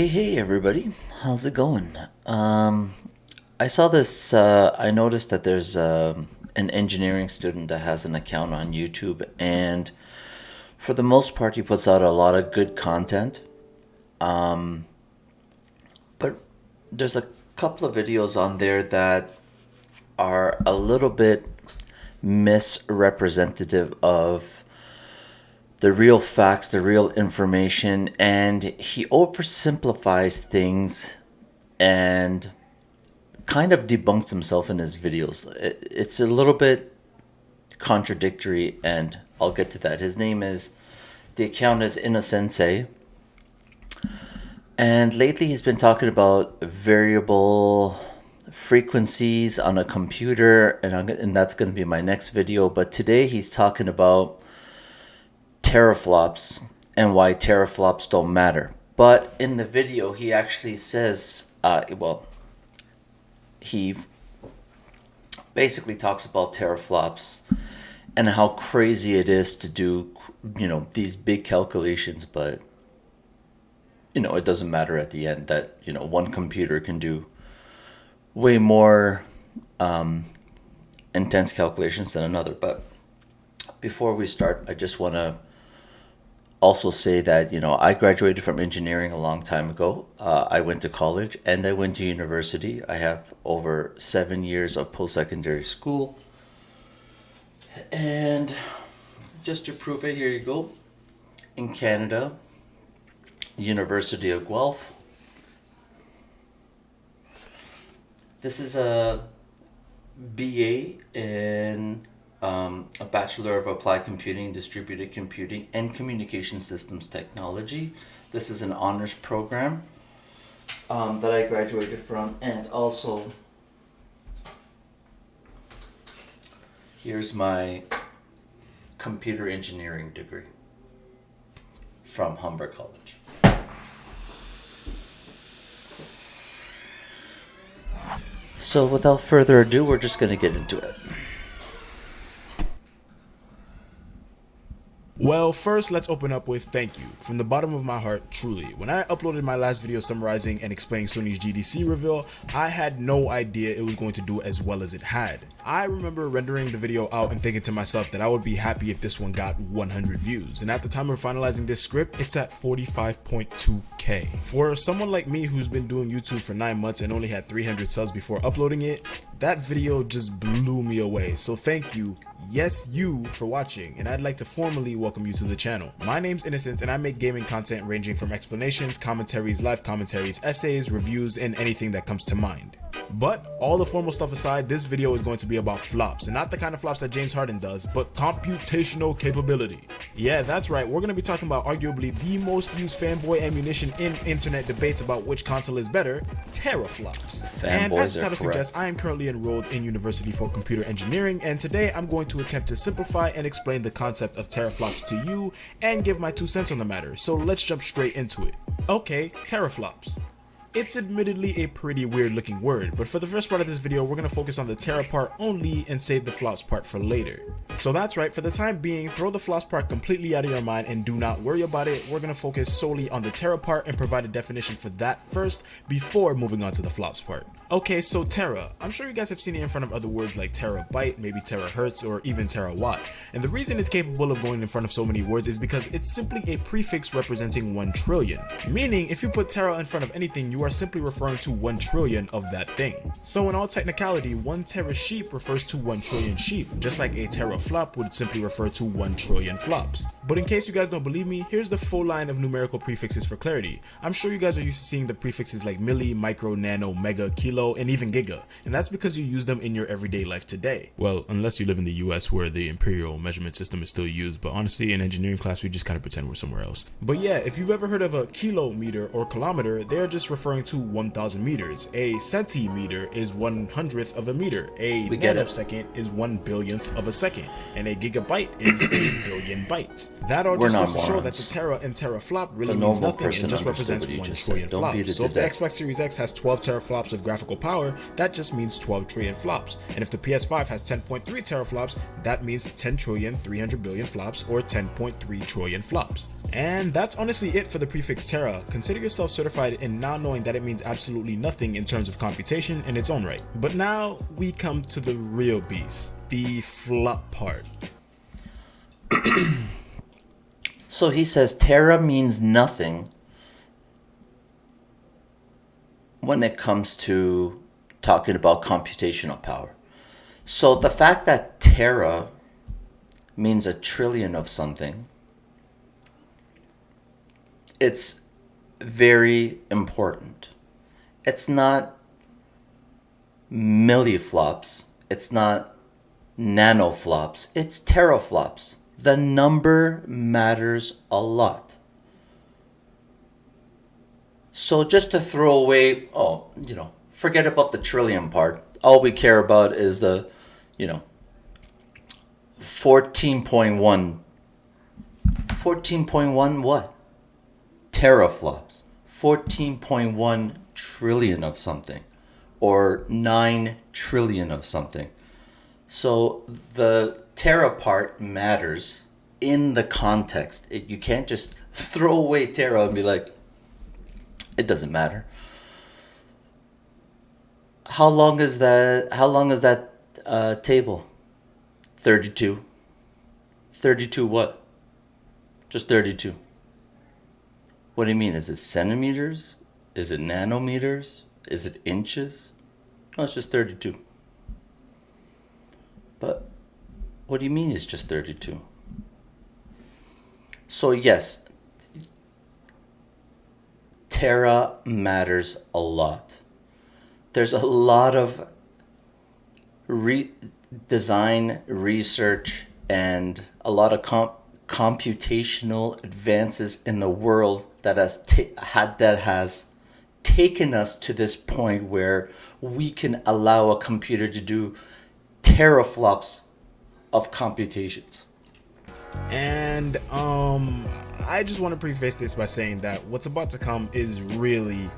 Hey everybody, how's it going? I saw this, I noticed that there's an engineering student that has an account on YouTube, and for the most part, he puts out a lot of good content. But there's a couple of videos on there that are a little bit misrepresentative of the real facts, the real information, and he oversimplifies things and kind of debunks himself in his videos. It's a little bit contradictory, and I'll get to that. The account is Innocenceii, and lately he's been talking about variable frequencies on a computer, and that's going to be my next video. But today he's talking about teraflops and why teraflops don't matter. But in the video, he actually says, he basically talks about teraflops and how crazy it is to do, these big calculations, but, it doesn't matter at the end that, one computer can do way more intense calculations than another. But before we start, I just want to also say that, I graduated from engineering a long time ago. I went to college and I went to university. I have over 7 years of post-secondary school. And just to prove it, here you go. In Canada, University of Guelph. This is a BA in a Bachelor of Applied Computing, Distributed Computing, and Communication Systems Technology. This is an honors program that I graduated from. And also, here's my computer engineering degree from Humber College. So without further ado, we're just going to get into it. Well, first, let's open up with thank you. From the bottom of my heart, truly. When I uploaded my last video summarizing and explaining Sony's GDC reveal, I had no idea it was going to do as well as it had. I remember rendering the video out and thinking to myself that I would be happy if this one got 100 views, and at the time of finalizing this script, it's at 45.2k. For someone like me who's been doing YouTube for 9 months and only had 300 subs before uploading it, that video just blew me away. So thank you, yes you, for watching, and I'd like to formally welcome you to the channel. My name's Innocence and I make gaming content ranging from explanations, commentaries, live commentaries, essays, reviews, and anything that comes to mind. But all the formal stuff aside, this video is going to be about flops, and not the kind of flops that James Harden does, but computational capability. Yeah, that's right, we're going to be talking about arguably the most used fanboy ammunition in internet debates about which console is better, teraflops. And as the title suggests, I am currently enrolled in University for Computer Engineering, and today I'm going to attempt to simplify and explain the concept of teraflops to you and give my 2 cents on the matter. So let's jump straight into it. Okay, teraflops. It's admittedly a pretty weird looking word, but for the first part of this video, we're going to focus on the tera part only and save the flops part for later. So that's right, for the time being, throw the flops part completely out of your mind and do not worry about it. We're going to focus solely on the tera part and provide a definition for that first before moving on to the flops part. Okay, so tera. I'm sure you guys have seen it in front of other words like terabyte, maybe terahertz, or even terawatt. And the reason it's capable of going in front of so many words is because it's simply a prefix representing 1 trillion. Meaning, if you put tera in front of anything, you are simply referring to 1 trillion of that thing. So in all technicality, 1 tera sheep refers to 1 trillion sheep, just like a teraflop would simply refer to 1 trillion flops. But in case you guys don't believe me, here's the full line of numerical prefixes for clarity. I'm sure you guys are used to seeing the prefixes like milli, micro, nano, mega, kilo, and even giga, and that's because you use them in your everyday life today. Well, unless you live in the US where the imperial measurement system is still used, but honestly in engineering class we just kind of pretend we're somewhere else. But yeah, if you've ever heard of a kilometer or kilometer, they're just referring to 1,000 meters. A centimeter is 1/100th of a meter. A nanosecond is 1/1000th of a second, and a gigabyte is 1,000,000,000 bytes. That all just goes to show that the tera and teraflop really means nothing and just represents 1 trillion flops. So if the Xbox Series X has 12 teraflops of graphical numerical power, that just means 12 trillion flops. And if the PS5 has 10.3 teraflops, that means 10 trillion 300 billion flops, or 10.3 trillion flops. And that's honestly it for the prefix tera. Consider yourself certified in now knowing that it means absolutely nothing in terms of computation in its own right. But now we come to the real beast, the flop part. So he says tera means nothing when it comes to talking about computational power. So the fact that tera means a trillion of something, it's very important. It's not milliflops, it's not nanoflops, it's teraflops. The number matters a lot. So just to throw away, forget about the trillion part. All we care about is the, 14.1. 14.1 what? Teraflops. 14.1 trillion of something. Or 9 trillion of something. So the tera part matters in the context. You can't just throw away tera and be like, it doesn't matter. How long is that table? 32. 32 what? Just 32. What do you mean? Is it centimeters? Is it nanometers? Is it inches? No, it's just 32. But what do you mean it's just 32? So yes, tera matters a lot. There's a lot of design, research, and a lot of computational advances in the world that has taken us to this point where we can allow a computer to do teraflops of computations. And I just want to preface this by saying that what's about to come is really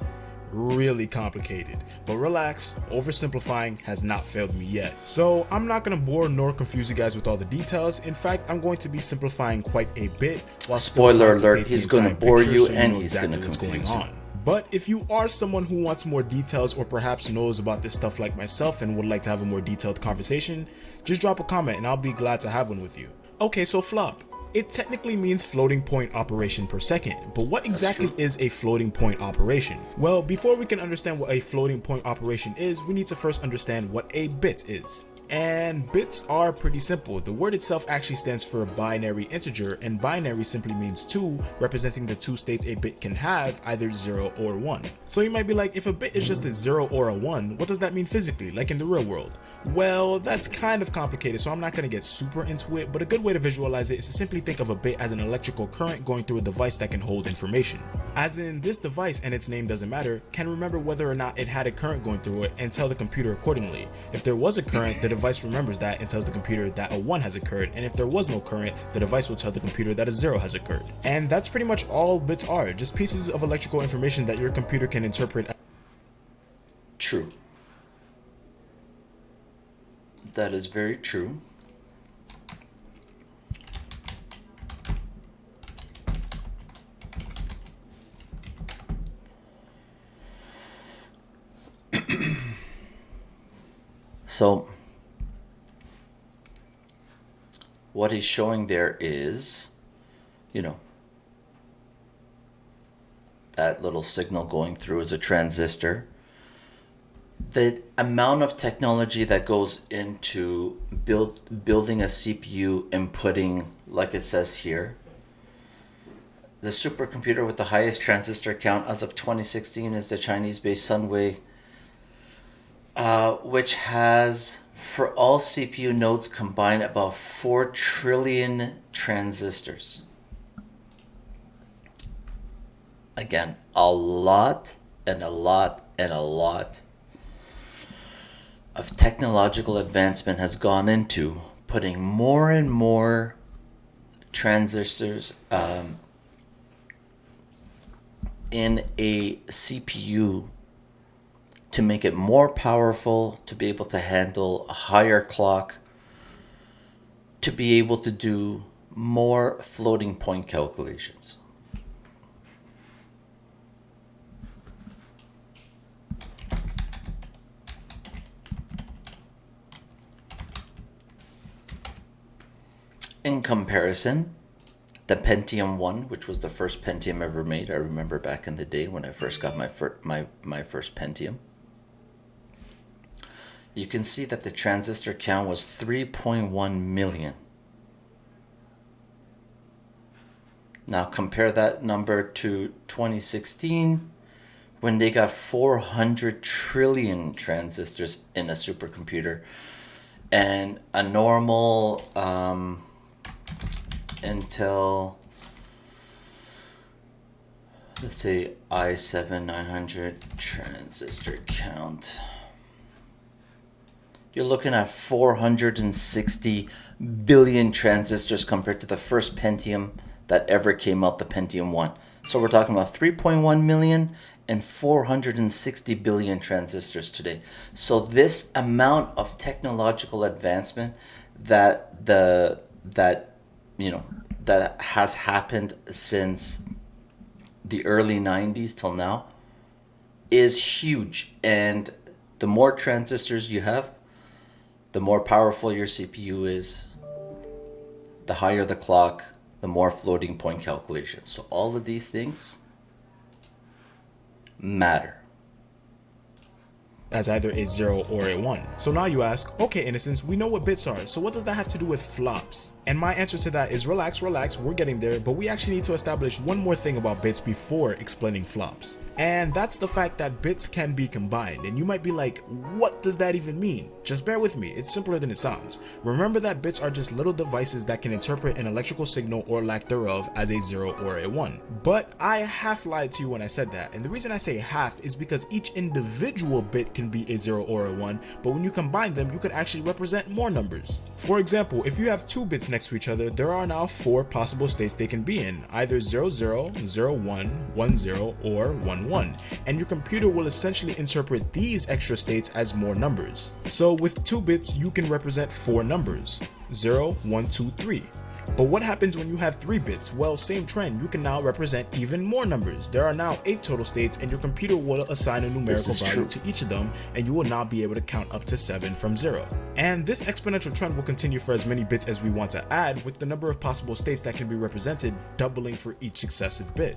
complicated, but relax, oversimplifying has not failed me yet. So I'm not going to bore nor confuse you guys with all the details. In fact, I'm going to be simplifying quite a bit while spoiler alert, he's going to bore you and he's going to confuse you. But if you are someone who wants more details or perhaps knows about this stuff like myself and would like to have a more detailed conversation, just drop a comment and I'll be glad to have one with you. Okay, so flop. It technically means floating point operation per second, but what exactly is a floating point operation? Well, before we can understand what a floating point operation is, we need to first understand what a bit is. And bits are pretty simple. The word itself actually stands for a binary integer, and binary simply means 2, representing the 2 states a bit can have, either 0 or 1. So you might be like, if a bit is just a 0 or a 1, what does that mean physically, like in the real world? Well, that's kind of complicated, so I'm not going to get super into it, but a good way to visualize it is to simply think of a bit as an electrical current going through a device that can hold information. As in, this device, and its name doesn't matter, can remember whether or not it had a current going through it and tell the computer accordingly. If there was a current, the device remembers that and tells the computer that a 1 has occurred, and if there was no current, the device will tell the computer that a 0 has occurred. And that's pretty much all bits are, just pieces of electrical information that your computer can interpret. True. That is very true. So, what he's showing there is, that little signal going through is a transistor. The amount of technology that goes into building a CPU and putting, like it says here, the supercomputer with the highest transistor count as of 2016 is the Chinese-based Sunway, which has, for all CPU nodes combined, about 4 trillion transistors. Again, a lot and a lot and a lot of technological advancement has gone into putting more and more transistors in a CPU to make it more powerful, to be able to handle a higher clock, to be able to do more floating point calculations. In comparison, the Pentium 1, which was the first Pentium ever made, I remember back in the day when I first got my first Pentium, you can see that the transistor count was 3.1 million. Now compare that number to 2016, when they got 400 trillion transistors in a supercomputer, and a normal Intel, let's say i7 900 transistor count, you're looking at 460 billion transistors compared to the first Pentium that ever came out, the Pentium 1. So we're talking about 3.1 million and 460 billion transistors today. So this amount of technological advancement that has happened since the early 90s till now is huge. And the more transistors you have, the more powerful your CPU is, the higher the clock, the more floating point calculations. So all of these things matter. As either a 0 or a 1. So now you ask, okay Innocence, we know what bits are, so what does that have to do with flops? And my answer to that is relax, we're getting there, but we actually need to establish one more thing about bits before explaining flops. And that's the fact that bits can be combined. And you might be like, what does that even mean? Just bear with me, it's simpler than it sounds. Remember that bits are just little devices that can interpret an electrical signal or lack thereof as a 0 or a 1. But I half lied to you when I said that, and the reason I say half is because each individual bit can be a 0 or a 1, but when you combine them, you could actually represent more numbers. For example, if you have two bits next to each other, there are now 4 possible states they can be in, either 00, 01, 10, or 11, and your computer will essentially interpret these extra states as more numbers. So with 2 bits, you can represent 4 numbers, 0, 1, 2, 3. But what happens when you have 3 bits? Well, same trend, you can now represent even more numbers. There are now 8 total states, and your computer will assign a numerical value to each of them, and you will now be able to count up to 7 from 0. And this exponential trend will continue for as many bits as we want to add, with the number of possible states that can be represented doubling for each successive bit.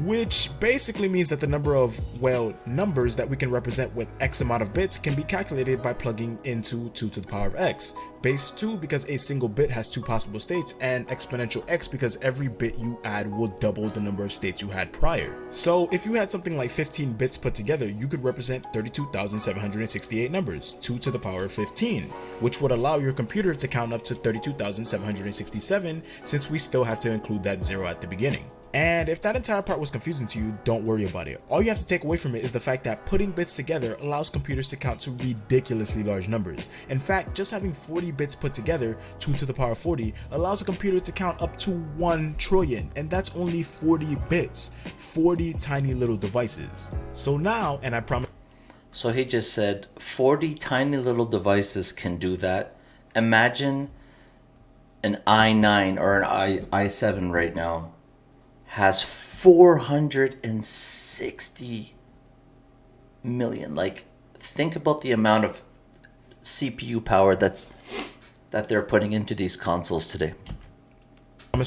Which basically means that the number of, well, numbers that we can represent with X amount of bits can be calculated by plugging into 2 to the power of X. Base 2 because a single bit has 2 possible states, and exponential X because every bit you add will double the number of states you had prior. So if you had something like 15 bits put together, you could represent 32,768 numbers, 2 to the power of 15, which would allow your computer to count up to 32,767 since we still have to include that 0 at the beginning. And if that entire part was confusing to you, don't worry about it. All you have to take away from it is the fact that putting bits together allows computers to count to ridiculously large numbers. In fact, just having 40 bits put together, 2 to the power of 40, allows a computer to count up to 1 trillion, and that's only 40 bits, 40 tiny little devices. So now, and I promise. So he just said 40 tiny little devices can do that. Imagine an i9 or an i7 right now has 460 million. Like, think about the amount of CPU power that they're putting into these consoles today.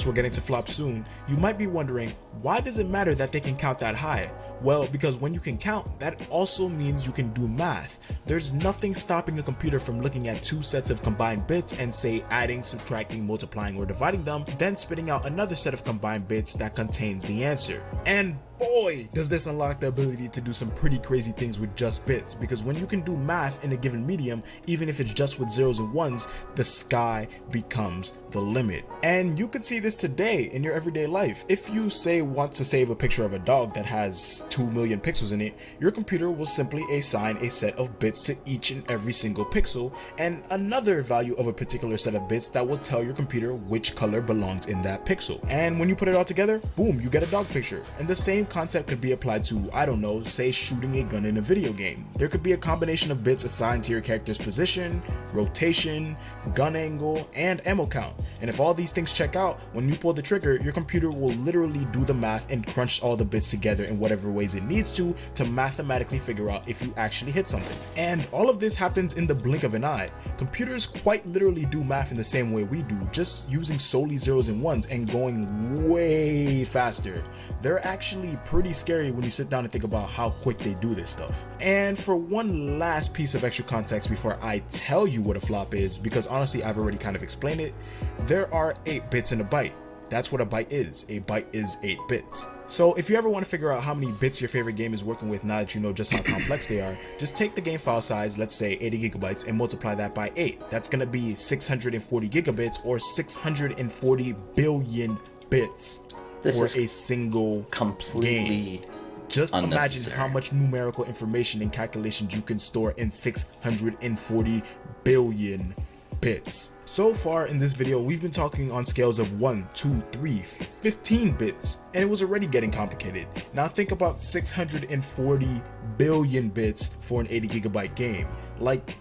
We're getting to flop soon. You might be wondering, why does it matter that they can count that high? Well, because when you can count, that also means you can do math. There's nothing stopping a computer from looking at 2 sets of combined bits and say adding, subtracting, multiplying, or dividing them, then spitting out another set of combined bits that contains the answer. And boy, does this unlock the ability to do some pretty crazy things with just bits, because when you can do math in a given medium, even if it's just with zeros and ones, the sky becomes the limit. And you can see this today in your everyday life. If you say want to save a picture of a dog that has 2 million pixels in it, your computer will simply assign a set of bits to each and every single pixel, and another value of a particular set of bits that will tell your computer which color belongs in that pixel. And when you put it all together, boom, you get a dog picture. And the same concept could be applied to, I don't know, say shooting a gun in a video game. There could be a combination of bits assigned to your character's position, rotation, gun angle, and ammo count. And if all these things check out, when you pull the trigger, your computer will literally do the math and crunch all the bits together in whatever ways it needs to mathematically figure out if you actually hit something. And all of this happens in the blink of an eye. Computers quite literally do math in the same way we do, just using solely zeros and ones and going way faster. They're actually pretty scary when you sit down and think about how quick they do this stuff. And for one last piece of extra context before I tell you what a flop is, because honestly I've already kind of explained it, there are 8 bits in a byte. That's what a byte is. A byte is 8 bits. So if you ever want to figure out how many bits your favorite game is working with now that you know just how complex they are, just take the game file size, let's say 80 gigabytes, and multiply that by 8. That's going to be 640 gigabits or 640 billion bits for a single completely game. Just imagine how much numerical information and calculations you can store in 640 billion bits. So far in this video, we've been talking on scales of 1, 2, 3, 15 bits, and it was already getting complicated. Now think about 640 billion bits for an 80 gigabyte game. Like,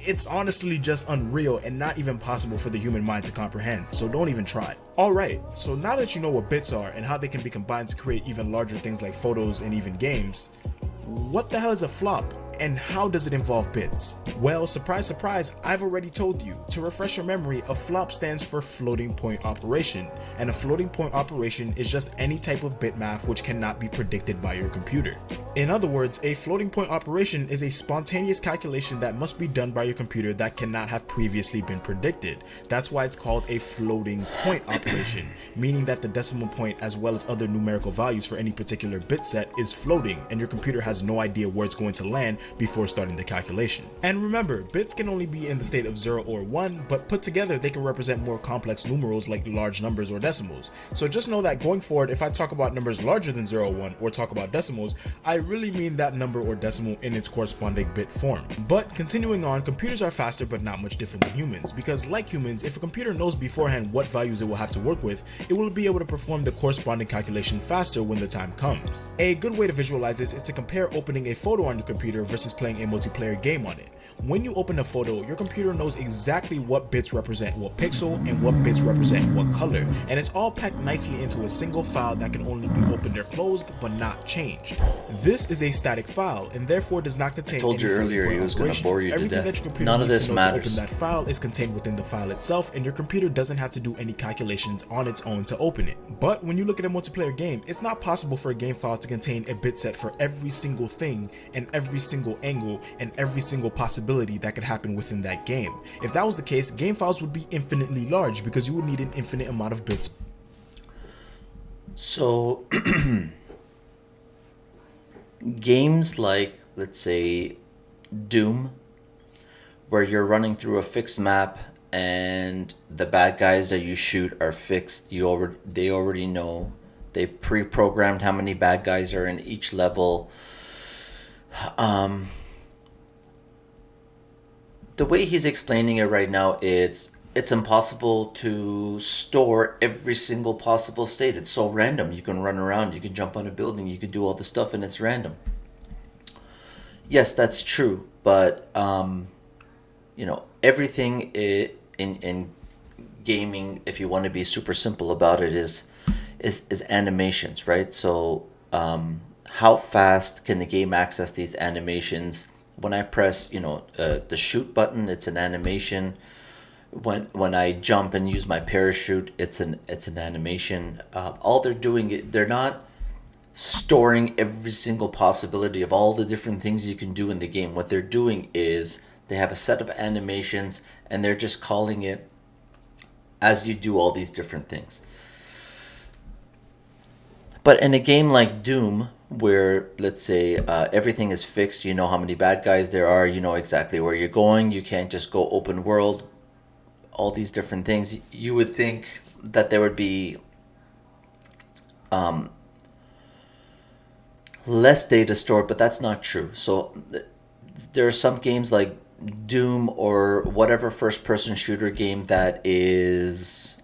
it's honestly just unreal and not even possible for the human mind to comprehend, so don't even try. Alright, so now that you know what bits are and how they can be combined to create even larger things like photos and even games, what the hell is a flop? And how does it involve bits? Well, surprise, surprise, I've already told you. To refresh your memory, a flop stands for floating point operation, and a floating point operation is just any type of bit math which cannot be predicted by your computer. In other words, a floating point operation is a spontaneous calculation that must be done by your computer that cannot have previously been predicted. That's why it's called a floating point operation, meaning that the decimal point as well as other numerical values for any particular bit set is floating, and your computer has no idea where it's going to land before starting the calculation. And remember, bits can only be in the state of 0 or 1, but put together they can represent more complex numerals like large numbers or decimals. So just know that going forward, if I talk about numbers larger than 0 or 1 or talk about decimals, I really mean that number or decimal in its corresponding bit form. But continuing on, computers are faster but not much different than humans, because like humans, if a computer knows beforehand what values it will have to work with, it will be able to perform the corresponding calculation faster when the time comes. A good way to visualize this is to compare opening a photo on your computer versus playing a multiplayer game on it. When you open a photo, your computer knows exactly what bits represent what pixel and what bits represent what color, and it's all packed nicely into a single file that can only be opened or closed but not changed. This is a static file and therefore does not contain I told you earlier he was going to bore you to Everything death. that your computer None of needs this to know to matters. open that file is contained within the file itself, and your computer doesn't have to do any calculations on its own to open it. But when you look at a multiplayer game, it's not possible for a game file to contain a bit set for every single thing and every single angle and every single possibility that could happen within that game. If that was the case, game files would be infinitely large because you would need an infinite amount of bits. So games like, let's say, Doom, where you're running through a fixed map and the bad guys that you shoot are fixed, they already know. They've pre-programmed how many bad guys are in each level. The way he's explaining it right now, it's impossible to store every single possible state. It's so random. You can run around, you can jump on a building, you can do all this stuff, and it's random. Yes, that's true, but everything in gaming, if you want to be super simple about it, is animations, right? So how fast can the game access these animations? When I press, the shoot button, it's an animation. When I jump and use my parachute, it's an animation. All they're doing, they're not storing every single possibility of all the different things you can do in the game. What they're doing is they have a set of animations, and they're just calling it as you do all these different things. But in a game like Doom, where, let's say, everything is fixed, you know how many bad guys there are, you know exactly where you're going, you can't just go open world, all these different things, you would think that there would be less data stored, but that's not true. So there are some games like Doom or whatever first-person shooter game that is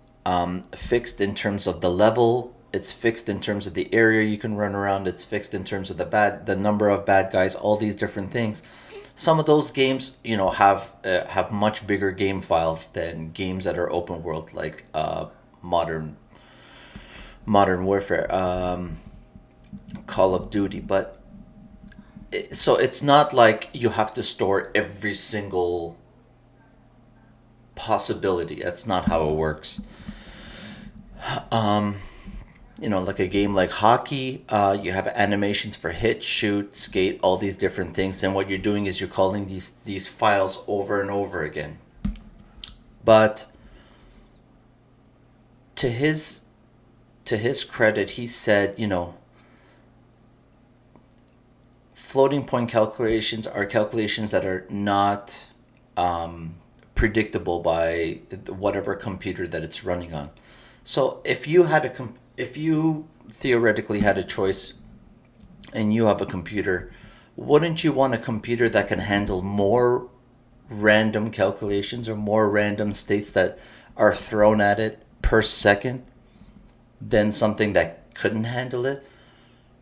fixed in terms of the level It's fixed in terms of the area you can run around. It's fixed in terms of the number of bad guys, all these different things. Some of those games, have much bigger game files than games that are open world, like modern warfare, Call of Duty. But so it's not like you have to store every single possibility. That's not how it works. Like a game like hockey, you have animations for hit, shoot, skate, all these different things, and what you're doing is you're calling these files over and over again. But to his credit, he said, floating point calculations are calculations that are not predictable by whatever computer that it's running on. So if you theoretically had a choice and you have a computer, wouldn't you want a computer that can handle more random calculations or more random states that are thrown at it per second than something that couldn't handle it?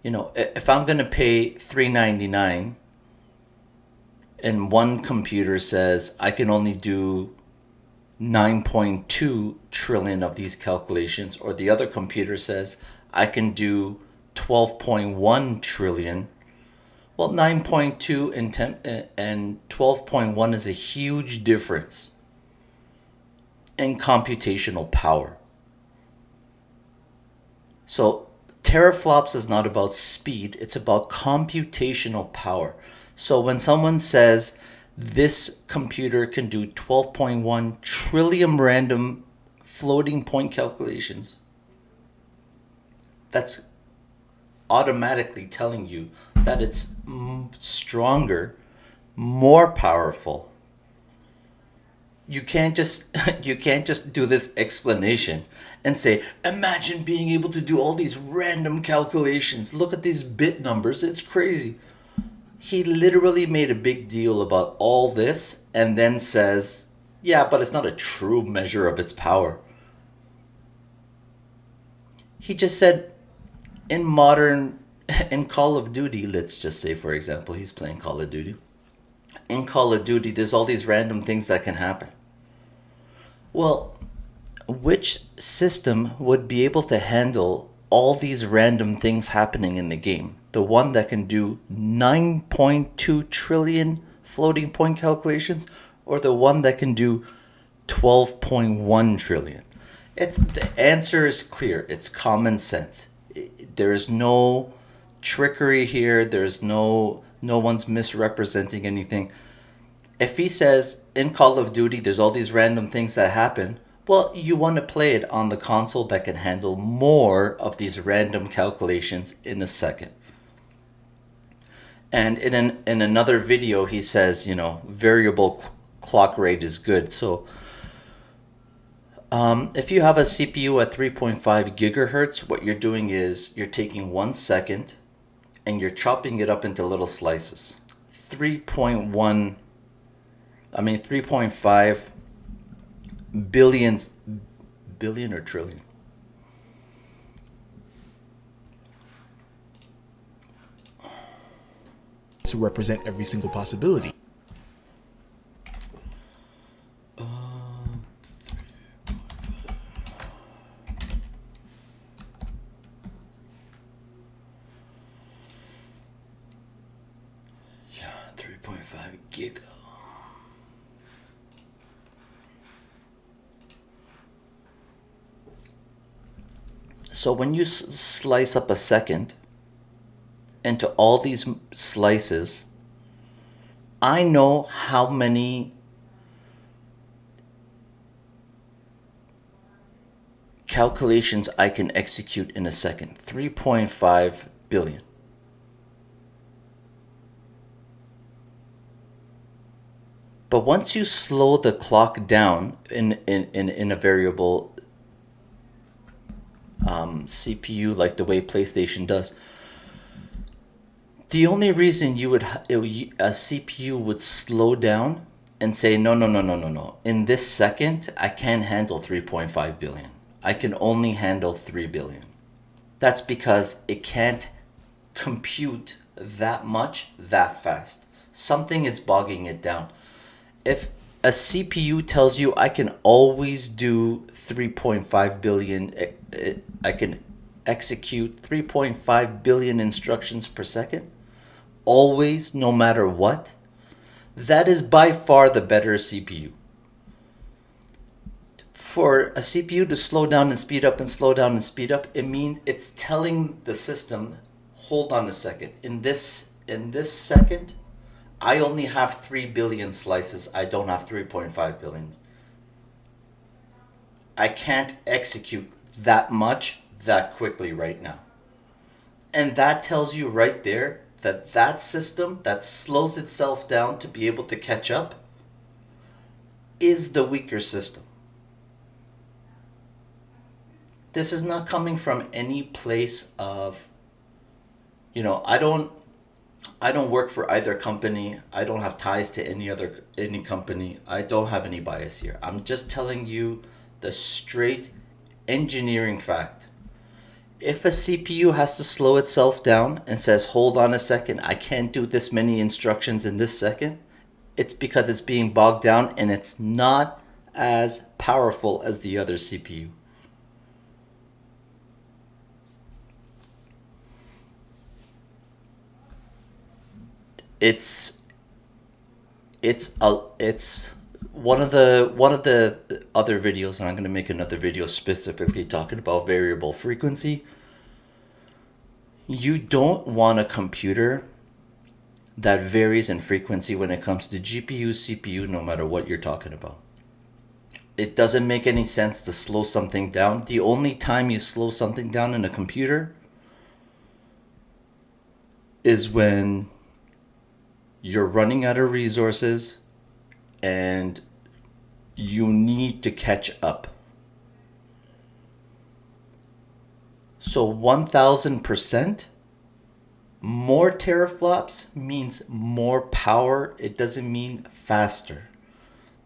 If I'm going to pay $3.99 and one computer says I can only do 9.2 trillion of these calculations, or the other computer says I can do 12.1 trillion, well, 9.2 and 12.1 is a huge difference in computational power. So teraflops is not about speed, it's about computational power. So when someone says this computer can do 12.1 trillion random floating point calculations, that's automatically telling you that it's stronger, more powerful. You can't just do this explanation and say, imagine being able to do all these random calculations. Look at these bit numbers. It's crazy. He literally made a big deal about all this and then says, yeah, but it's not a true measure of its power. He just said in Call of Duty, let's just say, for example, he's playing Call of Duty. In Call of Duty, there's all these random things that can happen. Well, which system would be able to handle all these random things happening in the game? The one that can do 9.2 trillion floating point calculations, or the one that can do 12.1 trillion? The answer is clear. It's common sense. There's no trickery here. There's no one's misrepresenting anything. If he says in Call of Duty there's all these random things that happen, well, you want to play it on the console that can handle more of these random calculations in a second. And in another video he says, variable clock rate is good. So if you have a CPU at 3.5 gigahertz, what you're doing is you're taking 1 second and you're chopping it up into little slices. 3.5 billion or trillion. To represent every single possibility. Yeah, 3.5 giga. So when you slice up a second into all these slices, I know how many calculations I can execute in a second. 3.5 billion. But once you slow the clock down in a variable CPU, like the way PlayStation does, the only reason a CPU would slow down and say, no. In this second, I can't handle 3.5 billion. I can only handle 3 billion. That's because it can't compute that much that fast. Something is bogging it down. If a CPU tells you I can always do 3.5 billion, I can execute 3.5 billion instructions per second, always, no matter what, that is by far the better CPU. For a CPU to slow down and speed up and slow down and speed up, it means it's telling the system, hold on a second. In this second, I only have 3 billion slices. I don't have 3.5 billion. I can't execute that much that quickly right now. And that tells you right there that that system that slows itself down to be able to catch up is the weaker system. This is not coming from any place of, I don't work for either company. I don't have ties to any company. I don't have any bias here. I'm just telling you the straight engineering fact. If a CPU has to slow itself down and says, hold on a second, I can't do this many instructions in this second, it's because it's being bogged down and it's not as powerful as the other CPU. It's one of the other videos, and I'm going to make another video specifically talking about variable frequency. You don't want a computer that varies in frequency when it comes to GPU, CPU, no matter what you're talking about. It doesn't make any sense to slow something down. The only time you slow something down in a computer is when you're running out of resources and you need to catch up. So 1000% more teraflops means more power. It doesn't mean faster.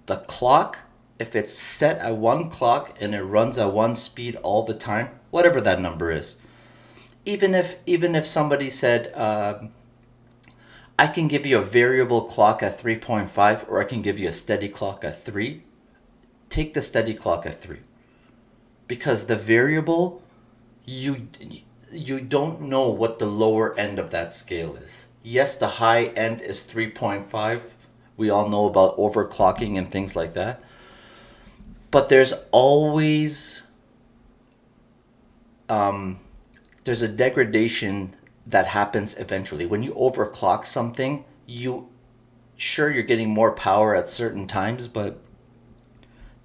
The clock, if it's set at one clock and it runs at one speed all the time, whatever that number is, even if somebody said, I can give you a variable clock at 3.5 or I can give you a steady clock at 3, take the steady clock at 3. Because the variable, you don't know what the lower end of that scale is. Yes, the high end is 3.5. We all know about overclocking and things like that. But there's always there's a degradation that happens eventually. When you overclock something, you're getting more power at certain times, but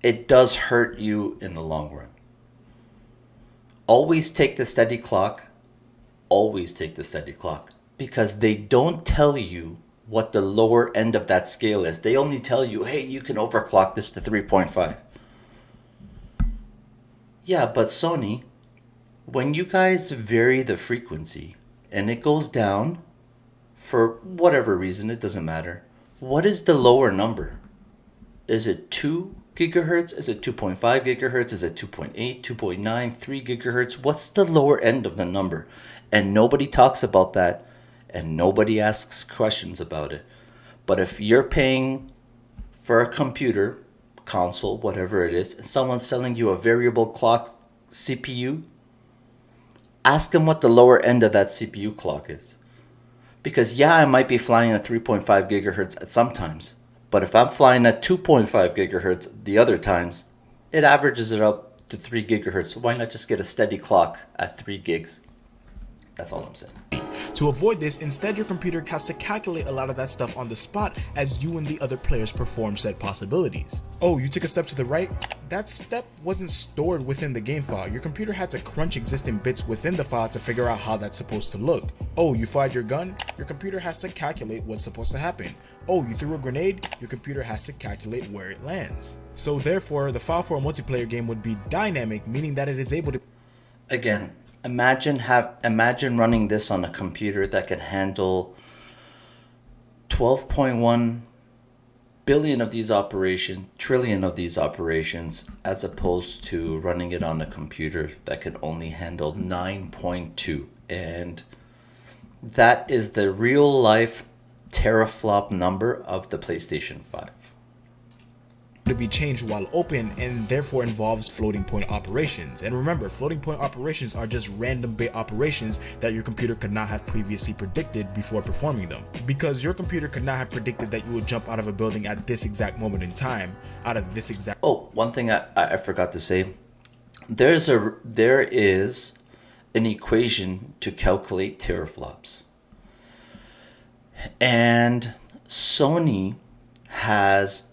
it does hurt you in the long run. Always take the steady clock. Always take the steady clock. Because they don't tell you what the lower end of that scale is. They only tell you, hey, you can overclock this to 3.5. Yeah, but Sony, when you guys vary the frequency and it goes down for whatever reason, it doesn't matter. What is the lower number? Is it 2 gigahertz? Is it 2.5 gigahertz? Is it 2.8, 2.9, 3 gigahertz? What's the lower end of the number? And nobody talks about that and nobody asks questions about it. But if you're paying for a computer, console, whatever it is, and someone's selling you a variable clock CPU, ask them what the lower end of that CPU clock is. Because yeah, I might be flying at 3.5 gigahertz at some times, but if I'm flying at 2.5 gigahertz the other times, it averages it up to 3 gigahertz. So why not just get a steady clock at 3 gigs? That's all I'm saying. To avoid this, instead your computer has to calculate a lot of that stuff on the spot as you and the other players perform said possibilities. Oh, you took a step to the right? That step wasn't stored within the game file. Your computer had to crunch existing bits within the file to figure out how that's supposed to look. Oh, you fired your gun? Your computer has to calculate what's supposed to happen. Oh, you threw a grenade? Your computer has to calculate where it lands. So therefore, the file for a multiplayer game would be dynamic, meaning that it is able to... Again, imagine running this on a computer that can handle 12.1 billion of these operations, trillion of these operations, as opposed to running it on a computer that can only handle 9.2. And that is the real life teraflop number of the PlayStation 5. To be changed while open and therefore involves floating point operations. And remember, floating point operations are just random bit operations that your computer could not have previously predicted before performing them. Because your computer could not have predicted that you would jump out of a building at this exact moment in time, out of this exact... Oh, one thing I forgot to say. There is an equation to calculate teraflops. And Sony has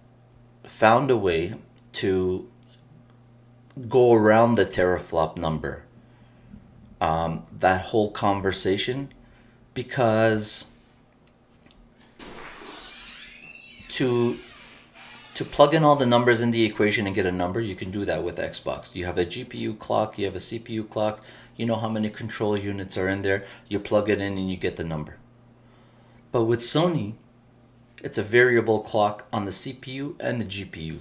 found a way to go around the teraflop number, that whole conversation, because to plug in all the numbers in the equation and get a number, you can do that with Xbox. You have a GPU clock, you have a CPU clock, you know how many control units are in there, you plug it in and you get the number. But with Sony, it's a variable clock on the CPU and the GPU.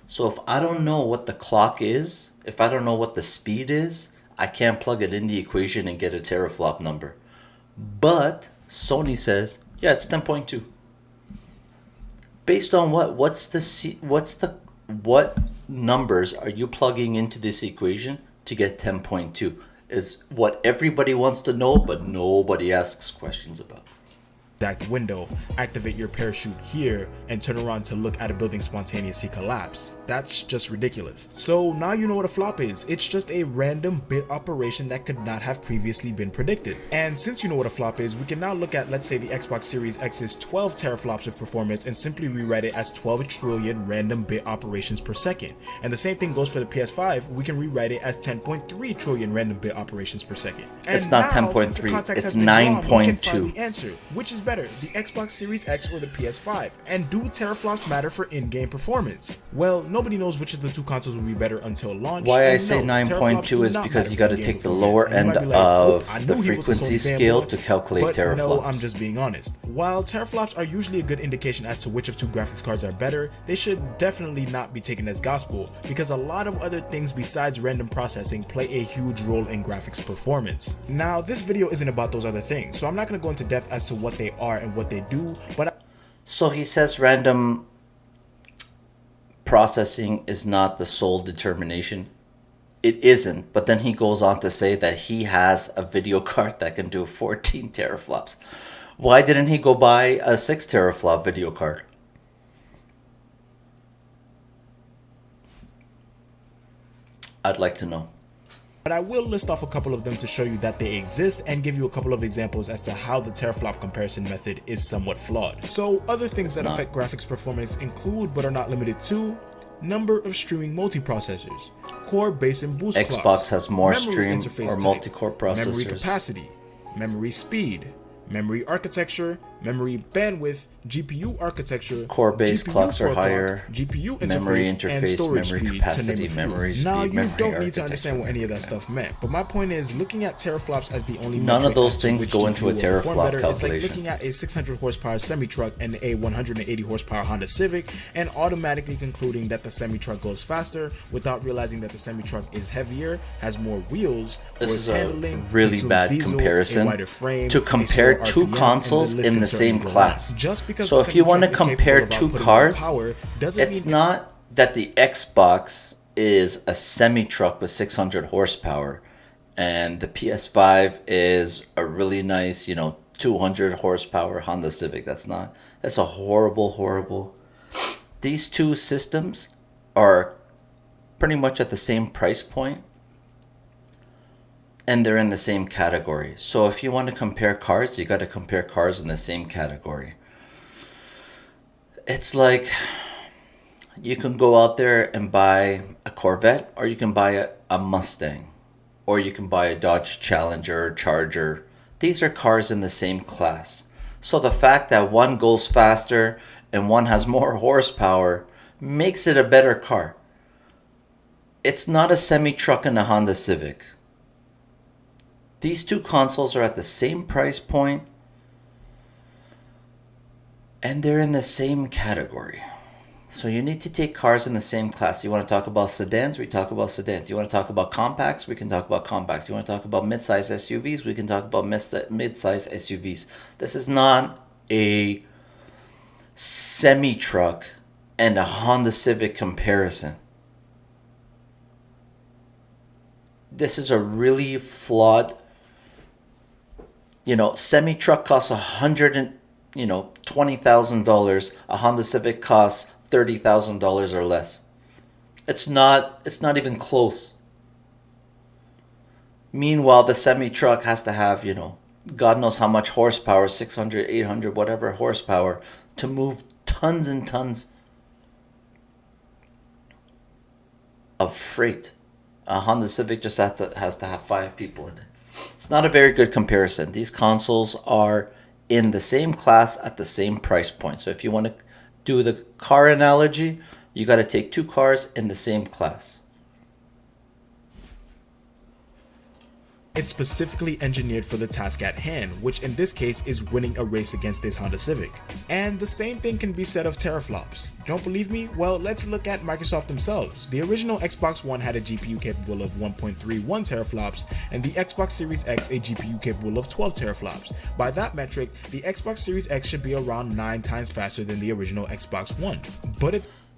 So if I don't know what the clock is, if I don't know what the speed is, I can't plug it in the equation and get a teraflop number. But Sony says, yeah, it's 10.2. Based on what? What numbers are you plugging into this equation to get 10.2? Is what everybody wants to know, but nobody asks questions about. Exact window, activate your parachute here, and turn around to look at a building spontaneously collapse. That's just ridiculous. So now you know what a flop is. It's just a random bit operation that could not have previously been predicted. And since you know what a flop is, we can now look at, let's say, the Xbox Series X's 12 teraflops of performance and simply rewrite it as 12 trillion random bit operations per second. And the same thing goes for the PS5. We can rewrite it as 10.3 trillion random bit operations per second. And it's not 10.3, it's 9.2. The answer, which is better, the Xbox Series X or the PS5? And do teraflops matter for in-game performance? Well, nobody knows which of the two consoles will be better until launch. Why I say 9.2 is because you got to take the lower end of the frequency scale to calculate teraflops. No, I'm just being honest. While teraflops are usually a good indication as to which of two graphics cards are better, they should definitely not be taken as gospel, because a lot of other things besides random processing play a huge role in graphics performance. Now, this video isn't about those other things, so I'm not going to go into depth as to what they are and what they do, but so he says random processing is not the sole determination. It isn't, but then he goes on to say that he has a video card that can do 14 teraflops. Why didn't he go buy a 6 teraflop video card? I'd like to know. But I will list off a couple of them to show you that they exist and give you a couple of examples as to how the teraflop comparison method is somewhat flawed. So other things that affect graphics performance include, but are not limited to, number of streaming multiprocessors, core, base, and boost Xbox clocks, has more memory stream or interface multi-core type, processors. memory capacity, memory speed, memory architecture, memory bandwidth, GPU architecture, core-based clocks are higher, GPU interface, memory and interface, storage memory speed, capacity, to name a few. memory speed, Now, you memory don't need to understand architecture. what any of that stuff meant, but my point is, looking at teraflops as the only None of metric those as to things which go into a GPU will perform teraflop better is like calculation. looking at a 600 horsepower semi-truck and a 180 horsepower Honda Civic and automatically concluding that the semi-truck goes faster without realizing that the semi-truck is heavier, has more wheels, This worse is a handling, really consumes bad diesel, a comparison wider frame, to a compare slower two RPM, consoles and the list in can the certainly same go on. class. Just because So the if you want to semi-truck is compare capable of two outputting more cars, power, doesn't it's mean not that the Xbox is a semi-truck with 600 horsepower and the PS5 is a really nice, 200 horsepower Honda Civic. That's a horrible. These two systems are pretty much at the same price point and they're in the same category. So if you want to compare cars, you got to compare cars in the same category. It's like you can go out there and buy a Corvette, or you can buy a Mustang, or you can buy a Dodge Challenger or Charger. These are cars in the same class. So the fact that one goes faster and one has more horsepower makes it a better car. It's not a semi-truck and a Honda Civic. These two consoles are at the same price point and they're in the same category. So you need to take cars in the same class. You want to talk about sedans? We talk about sedans. You want to talk about compacts? We can talk about compacts. You want to talk about mid-size SUVs? We can talk about mid-size SUVs. This is not a semi-truck and a Honda Civic comparison. This is a really flawed, semi-truck costs $20,000. A Honda Civic costs $30,000 or less. It's not even close. Meanwhile, the semi-truck has to have, God knows how much horsepower, 600, 800, whatever horsepower, to move tons and tons of freight. A Honda Civic just has to have 5 people in it. It's not a very good comparison. These consoles are in the same class at the same price point. So if you want to do the car analogy, you got to take 2 cars in the same class. It's specifically engineered for the task at hand, which in this case is winning a race against this Honda Civic. And the same thing can be said of teraflops. Don't believe me? Well, let's look at Microsoft themselves. The original Xbox One had a GPU capable of 1.31 teraflops, and the Xbox Series X a GPU capable of 12 teraflops. By that metric, the Xbox Series X should be around 9 times faster than the original Xbox One.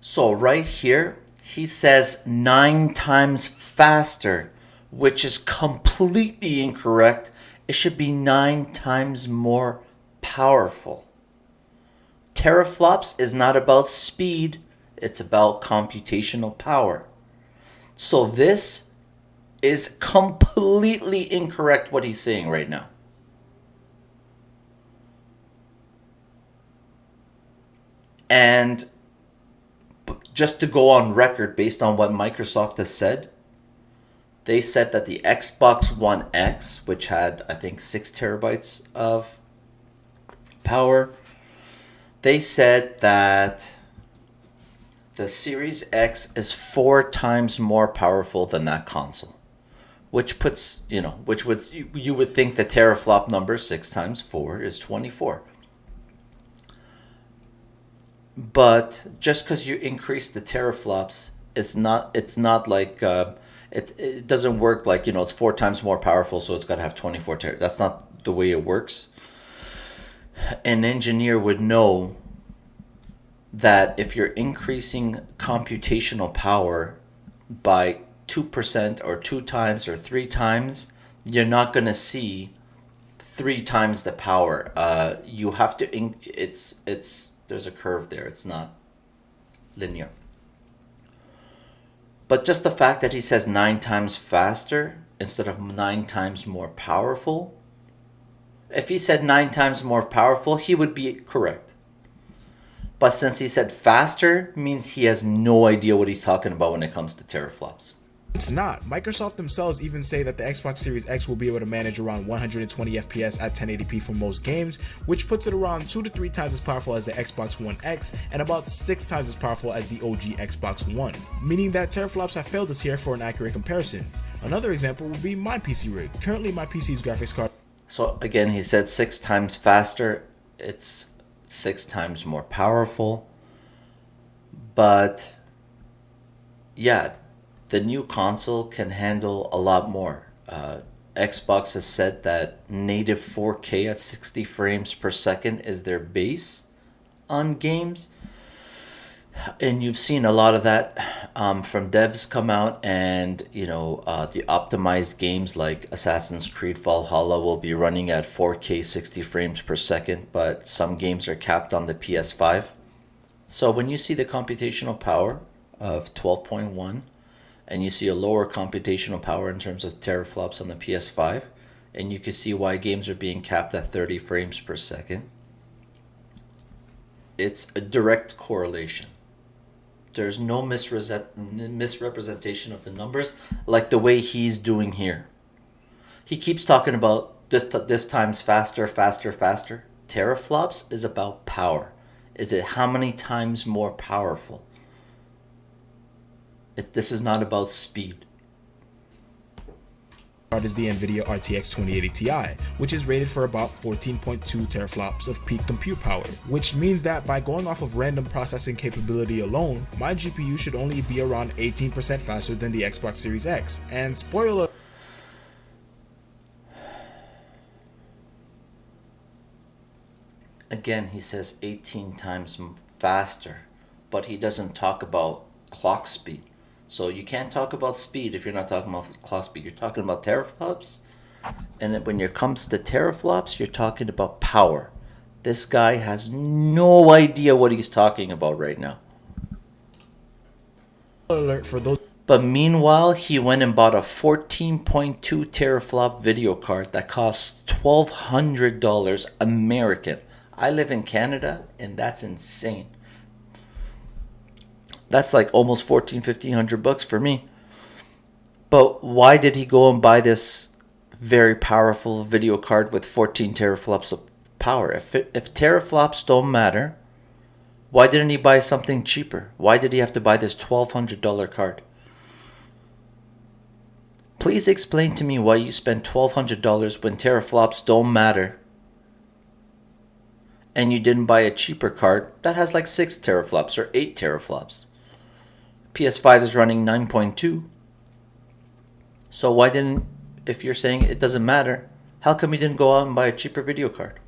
So right here, he says 9 times faster, which is completely incorrect. It should be 9 times more powerful. Teraflops is not about speed, it's about computational power. So this is completely incorrect what he's saying right now. And just to go on record based on what Microsoft has said, they said that the Xbox One X, which had, I think, 6 terabytes of power, they said that the Series X is 4 times more powerful than that console. Which puts, you would think the teraflop number, 6 times 4 is 24. But just because you increase the teraflops, it's not like... It doesn't work like, it's 4 times more powerful, so it's got to have 24 terabytes. That's not the way it works. An engineer would know that if you're increasing computational power by 2% or 2 times or 3 times, you're not going to see 3 times the power. You have to, there's a curve there. It's not linear. But just the fact that he says 9 times faster instead of 9 times more powerful, if he said 9 times more powerful, he would be correct. But since he said faster, means he has no idea what he's talking about when it comes to teraflops. It's not. Microsoft themselves even say that the Xbox Series X will be able to manage around 120 FPS at 1080p for most games, which puts it around 2 to 3 times as powerful as the Xbox One X and about 6 times as powerful as the OG Xbox One, meaning that teraflops have failed us here for an accurate comparison. Another example would be my PC rig. Currently my PC's graphics card. So again, he said 6 times faster, it's 6 times more powerful, but yeah, the new console can handle a lot more. Xbox has said that native 4K at 60 frames per second is their base on games. And you've seen a lot of that from devs come out, and the optimized games like Assassin's Creed Valhalla will be running at 4K 60 frames per second, but some games are capped on the PS5. So when you see the computational power of 12.1, and you see a lower computational power in terms of teraflops on the PS5, and you can see why games are being capped at 30 frames per second. It's a direct correlation. There's no misrepresentation of the numbers like the way he's doing here. He keeps talking about this times faster, faster, faster. Teraflops is about power. Is it how many times more powerful? This is not about speed. card is the NVIDIA RTX 2080 Ti, which is rated for about 14.2 teraflops of peak compute power, which means that by going off of random processing capability alone, my GPU should only be around 18% faster than the Xbox Series X. And spoiler, again, he says 18 times faster, but he doesn't talk about clock speed. So you can't talk about speed if you're not talking about clock speed. You're talking about teraflops. And when it comes to teraflops, you're talking about power. This guy has no idea what he's talking about right now. alert for those But meanwhile, he went and bought a 14.2 teraflop video card that costs $1,200 American. I live in Canada, and that's insane. That's like almost $1,400-1,500 for me. But why did he go and buy this very powerful video card with 14 teraflops of power? If teraflops don't matter, why didn't he buy something cheaper? Why did he have to buy this $1,200 card? Please explain to me why you spent $1,200 when teraflops don't matter, and you didn't buy a cheaper card that has like 6 teraflops or 8 teraflops. PS5 is running 9.2. So why didn't, if you're saying it doesn't matter, how come you didn't go out and buy a cheaper video card?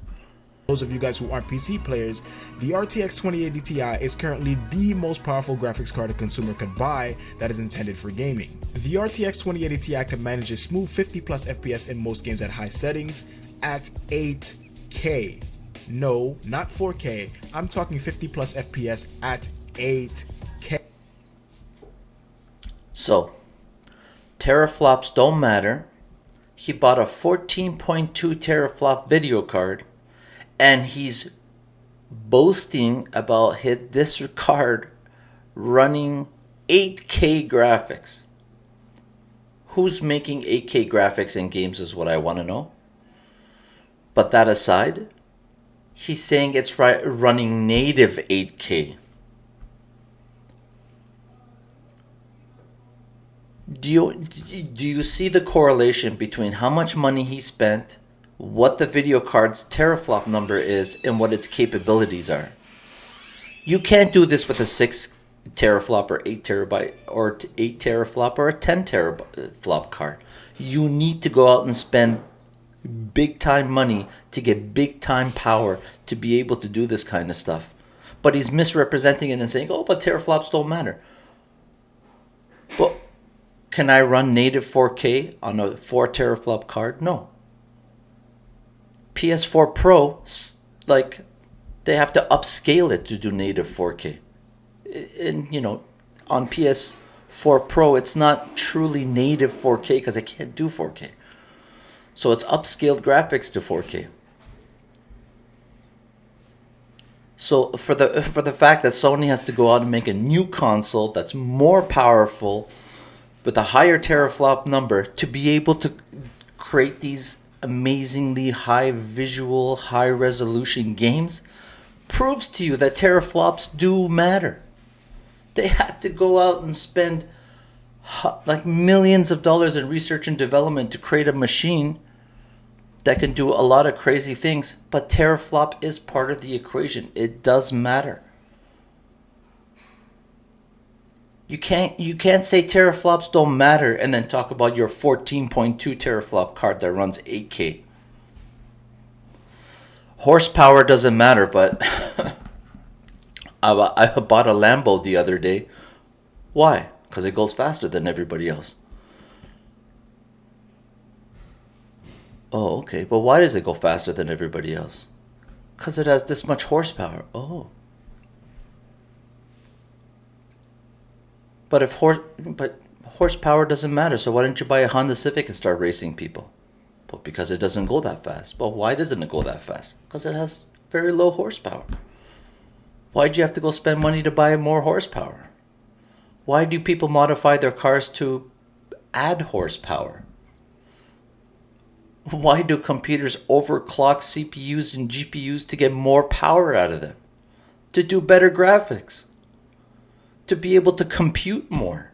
those of you guys who aren't PC players, the RTX 2080 Ti is currently the most powerful graphics card a consumer could buy that is intended for gaming. The RTX 2080 Ti can manage a smooth 50 plus FPS in most games at high settings at 8K. No, not 4K. I'm talking 50 plus FPS at 8K. So, teraflops don't matter. He bought a 14.2 teraflop video card, and he's boasting about this card running 8K graphics. Who's making 8K graphics in games is what I want to know. But that aside, he's saying it's running native 8K. Do you see the correlation between how much money he spent, what the video card's teraflop number is, and what its capabilities are? You can't do this with a 6 teraflop or 8 terabyte or 8 teraflop or a 10 teraflop card. You need to go out and spend big time money to get big time power to be able to do this kind of stuff. But he's misrepresenting it and saying, oh, but teraflops don't matter. But can I run native 4K on a 4 teraflop card? No. PS4 Pro, like, they have to upscale it to do native 4K. And, you know, on PS4 Pro, it's not truly native 4K because it can't do 4K. So it's upscaled graphics to 4K. So for the fact that Sony has to go out and make a new console that's more powerful with a higher teraflop number to be able to create these amazingly high visual, high resolution games proves to you that teraflops do matter. They had to go out and spend like millions of dollars in research and development to create a machine that can do a lot of crazy things, but teraflop is part of the equation. It does matter. You can't say teraflops don't matter and then talk about your 14.2 teraflop card that runs 8K. Horsepower doesn't matter, but I bought a Lambo the other day. Why? Because it goes faster than everybody else. Oh, okay. But why does it go faster than everybody else? Because it has this much horsepower. Oh. But horsepower doesn't matter, so why don't you buy a Honda Civic and start racing people? Well, because it doesn't go that fast. Well, why doesn't it go that fast? Because it has very low horsepower. Why'd you have to go spend money to buy more horsepower? Why do people modify their cars to add horsepower? Why do computers overclock CPUs and GPUs to get more power out of them? To do better graphics. To be able to compute more.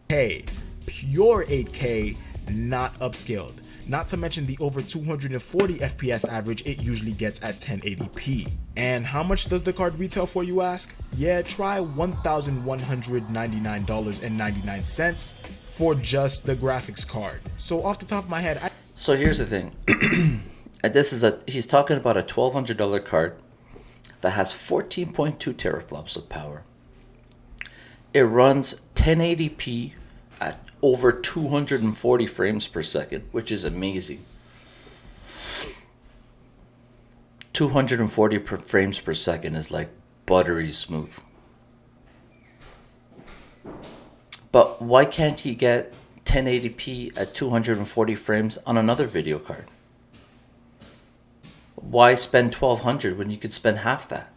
pure 8K, not upscaled. Not to mention the over 240 FPS average it usually gets at 1080p. And how much does the card retail for, you ask? Yeah, try $1,199.99 for just the graphics card. So off the top of my head, So here's the thing. He's talking about a $1,200 card that has 14.2 teraflops of power. It runs 1080p at over 240 frames per second, which is amazing. 240 frames per second is like buttery smooth. But why can't he get 1080p at 240 frames on another video card? Why spend $1,200 when you could spend half that?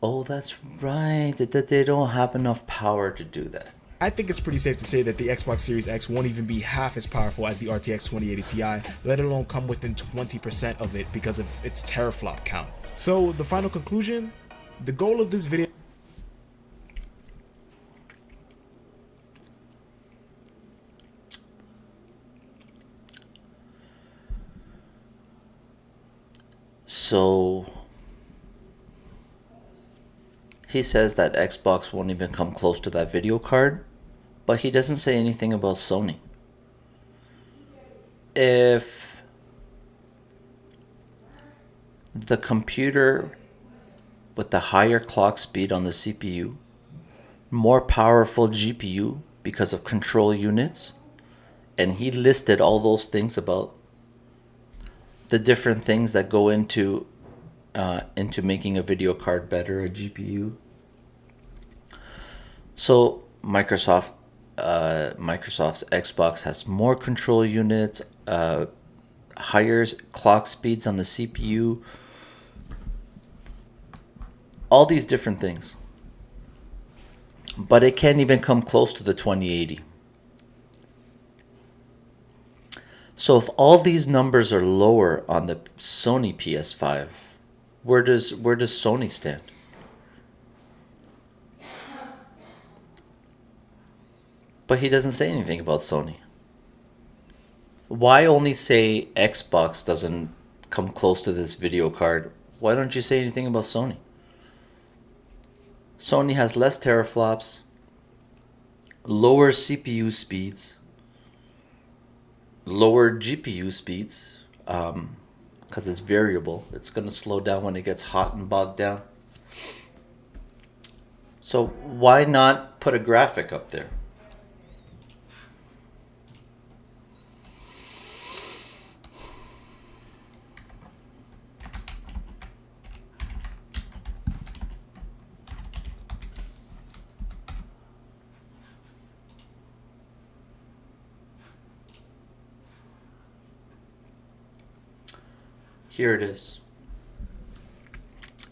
Oh, that's right, that they don't have enough power to do that. I think it's pretty safe to say that the Xbox Series X won't even be half as powerful as the RTX 2080 Ti, let alone come within 20% of it because of its teraflop count. So the final conclusion, the goal of this video So he says that Xbox won't even come close to that video card, but he doesn't say anything about Sony. If the computer with the higher clock speed on the CPU, more powerful GPU because of control units, and he listed all those things about the different things that go into making a video card better, a GPU. So Microsoft's Xbox has more control units, higher clock speeds on the CPU, all these different things. But it can't even come close to the 2080. So if all these numbers are lower on the Sony PS5, where does Sony stand? But he doesn't say anything about Sony. Why only say Xbox doesn't come close to this video card? Why don't you say anything about Sony? Sony has less teraflops, lower CPU speeds, lower GPU speeds, because it's variable. It's going to slow down when it gets hot and bogged down. So why not put a graphic up there? Here it is.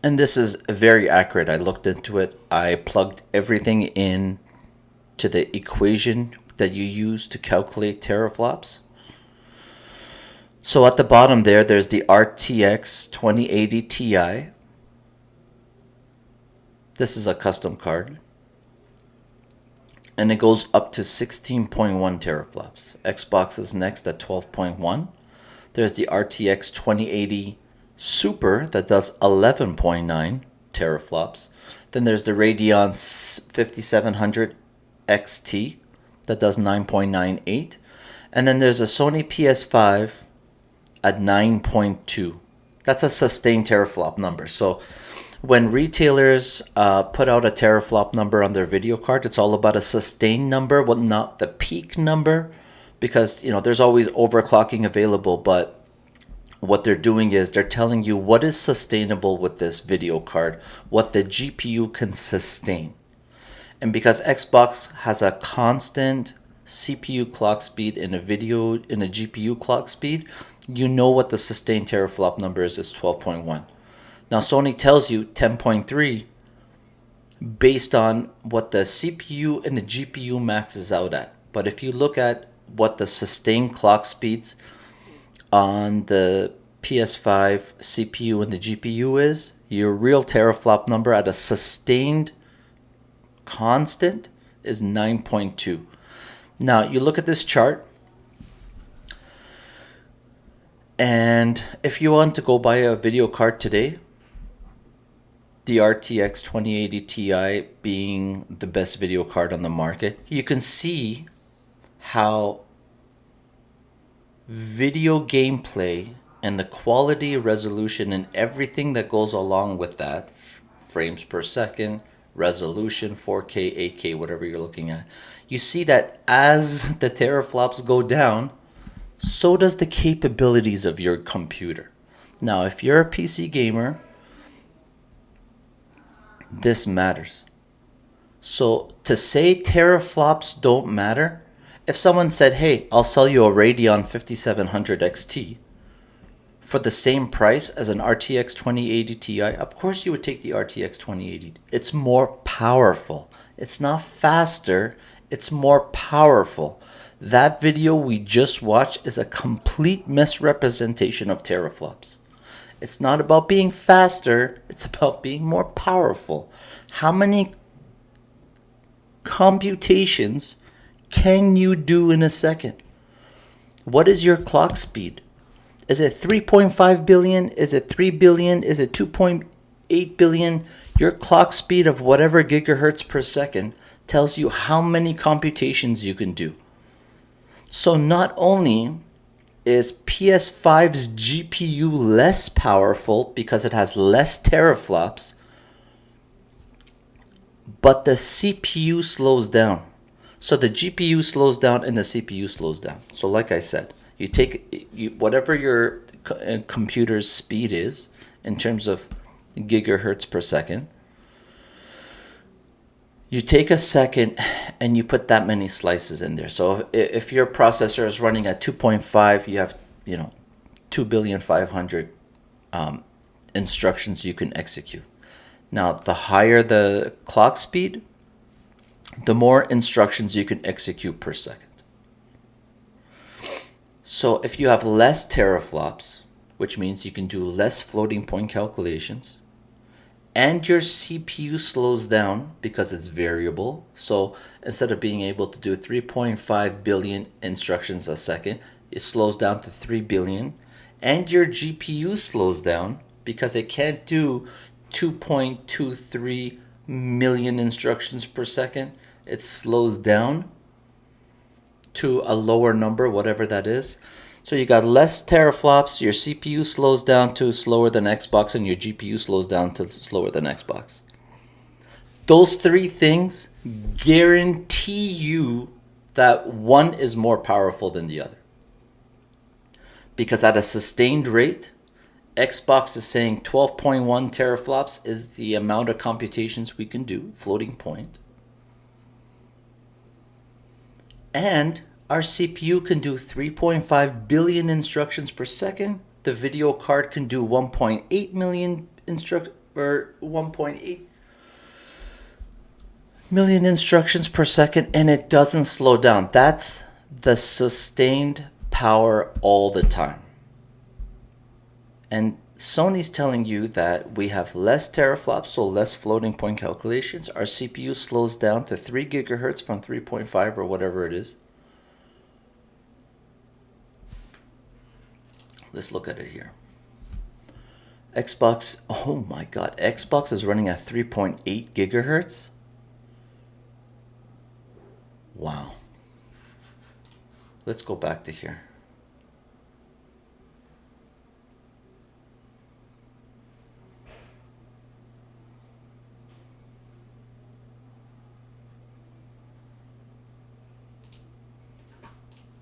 And this is very accurate. I looked into it. I plugged everything in to the equation that you use to calculate teraflops. So at the bottom there's the RTX 2080 Ti. This is a custom card. And it goes up to 16.1 teraflops. Xbox is next at 12.1. There's the RTX 2080 Super that does 11.9 teraflops. Then there's the Radeon 5700 XT that does 9.98. And then there's a Sony PS5 at 9.2. That's a sustained teraflop number. So when retailers put out a teraflop number on their video card, it's all about a sustained number, but not the peak number. Because, there's always overclocking available, but what they're doing is they're telling you what is sustainable with this video card, what the GPU can sustain. And because Xbox has a constant CPU clock speed and a GPU clock speed, you know what the sustained teraflop number is 12.1. Now Sony tells you 10.3 based on what the CPU and the GPU maxes out at. But if you look at what the sustained clock speeds on the PS5 CPU and the GPU is, your real teraflop number at a sustained constant is 9.2. Now, you look at this chart, and if you want to go buy a video card today, the RTX 2080 Ti being the best video card on the market, you can see how video gameplay and the quality, resolution, and everything that goes along with that, frames per second, resolution, 4K, 8K, whatever you're looking at, you see that as the teraflops go down, so does the capabilities of your computer. Now, if you're a PC gamer, this matters. So to say teraflops don't matter, if someone said, hey, I'll sell you a Radeon 5700 XT for the same price as an RTX 2080 Ti, of course you would take the RTX 2080. It's more powerful. It's not faster, it's more powerful. That video we just watched is a complete misrepresentation of teraflops. It's not about being faster, it's about being more powerful. How many computations can you do in a second? What is your clock speed? Is it 3.5 billion? Is it 3 billion? Is it 2.8 billion? Your clock speed of whatever gigahertz per second tells you how many computations you can do. So not only is PS5's GPU less powerful because it has less teraflops, but the CPU slows down. So the GPU slows down and the CPU slows down. So like I said, you take whatever your computer's speed is in terms of gigahertz per second, you take a second and you put that many slices in there. So if your processor is running at 2.5, you have 2,500,000,000 instructions you can execute. Now, the higher the clock speed, the more instructions you can execute per second. So if you have less teraflops, which means you can do less floating point calculations, and your CPU slows down because it's variable. So instead of being able to do 3.5 billion instructions a second, it slows down to 3 billion. And your GPU slows down because it can't do 2.23 million instructions per second. It slows down to a lower number, whatever that is. So you got less teraflops, your CPU slows down to slower than Xbox, and your GPU slows down to slower than Xbox. Those three things guarantee you that one is more powerful than the other. Because at a sustained rate, Xbox is saying 12.1 teraflops is the amount of computations we can do, floating point. And our CPU can do 3.5 billion instructions per second. The video card can do 1.8 million 1.8 million instructions per second, and it doesn't slow down. That's the sustained power all the time. And Sony's telling you that we have less teraflops, so less floating point calculations. Our CPU slows down to 3 gigahertz from 3.5 or whatever it is. Let's look at it here. Xbox, oh my god, Xbox is running at 3.8 gigahertz. Wow. Let's go back to here.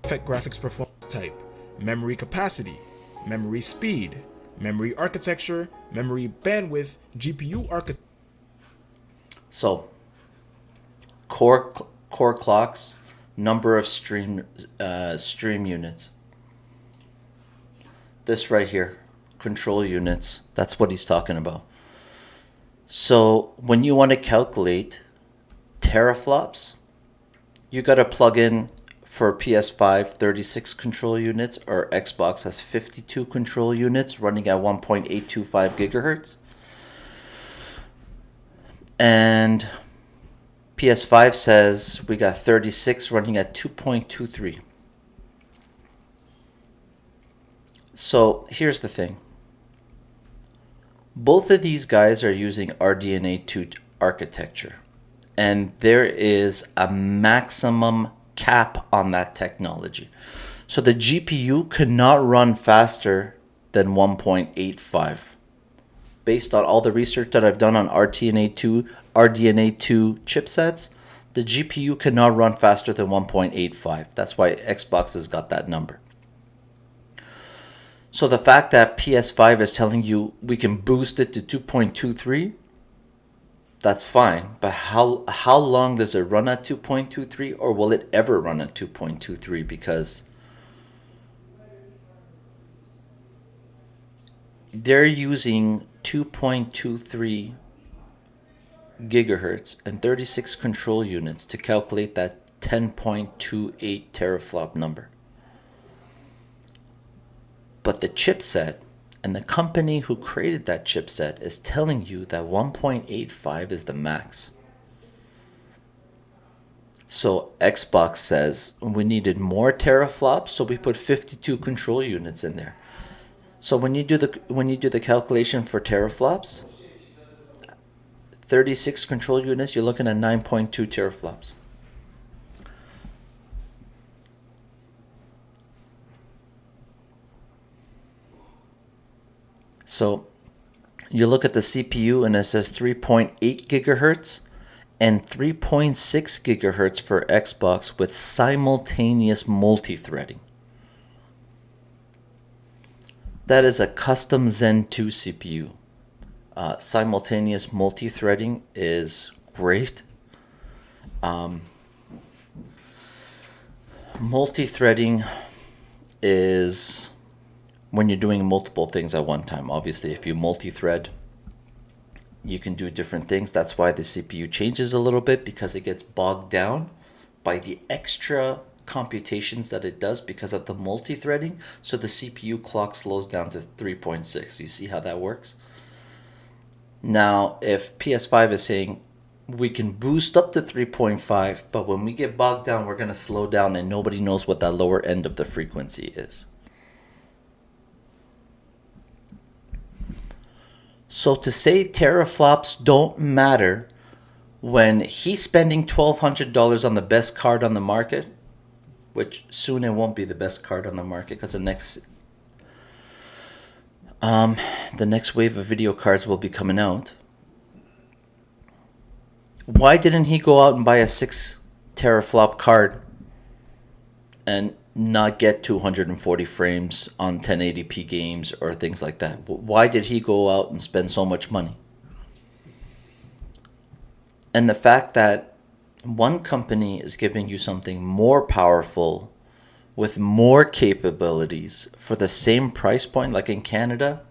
Effect graphics performance type, memory capacity, memory speed, memory architecture, memory bandwidth, GPU architecture. So, core clocks, number of stream units. This right here, control units. That's what he's talking about. So when you want to calculate teraflops, you got to plug in for PS5 36 control units, or Xbox has 52 control units running at 1.825 gigahertz. And PS5 says we got 36 running at 2.23. So here's the thing. Both of these guys are using RDNA 2 architecture, and there is a maximum cap on that technology. So the GPU cannot run faster than 1.85. Based on all the research that I've done on RDNA2 chipsets, the GPU cannot run faster than 1.85. That's why Xbox has got that number. So the fact that PS5 is telling you we can boost it to 2.23, that's fine. But how long does it run at 2.23, or will it ever run at 2.23? Because they're using 2.23 gigahertz and 36 control units to calculate that 10.28 teraflop number. But the chipset and the company who created that chipset is telling you that 1.85 is the max. So Xbox says we needed more teraflops, so we put 52 control units in there. So when you do the calculation for teraflops, 36 control units, you're looking at 9.2 teraflops. So you look at the CPU and it says 3.8 gigahertz and 3.6 gigahertz for Xbox with simultaneous multi-threading. That is a custom Zen 2 CPU. Simultaneous multi-threading is great. Multi-threading is when you're doing multiple things at one time. Obviously, if you multi-thread, you can do different things. That's why the CPU changes a little bit, because it gets bogged down by the extra computations that it does because of the multi-threading. So the CPU clock slows down to 3.6. You see how that works? Now, if PS5 is saying we can boost up to 3.5, but when we get bogged down, we're going to slow down, and nobody knows what that lower end of the frequency is. So to say teraflops don't matter when he's spending $1,200 on the best card on the market, which soon it won't be the best card on the market because the next wave of video cards will be coming out. Why didn't he go out and buy a 6 teraflop card and not get 240 frames on 1080p games or things like that? Why did he go out and spend so much money? And the fact that one company is giving you something more powerful with more capabilities for the same price point, like in Canada,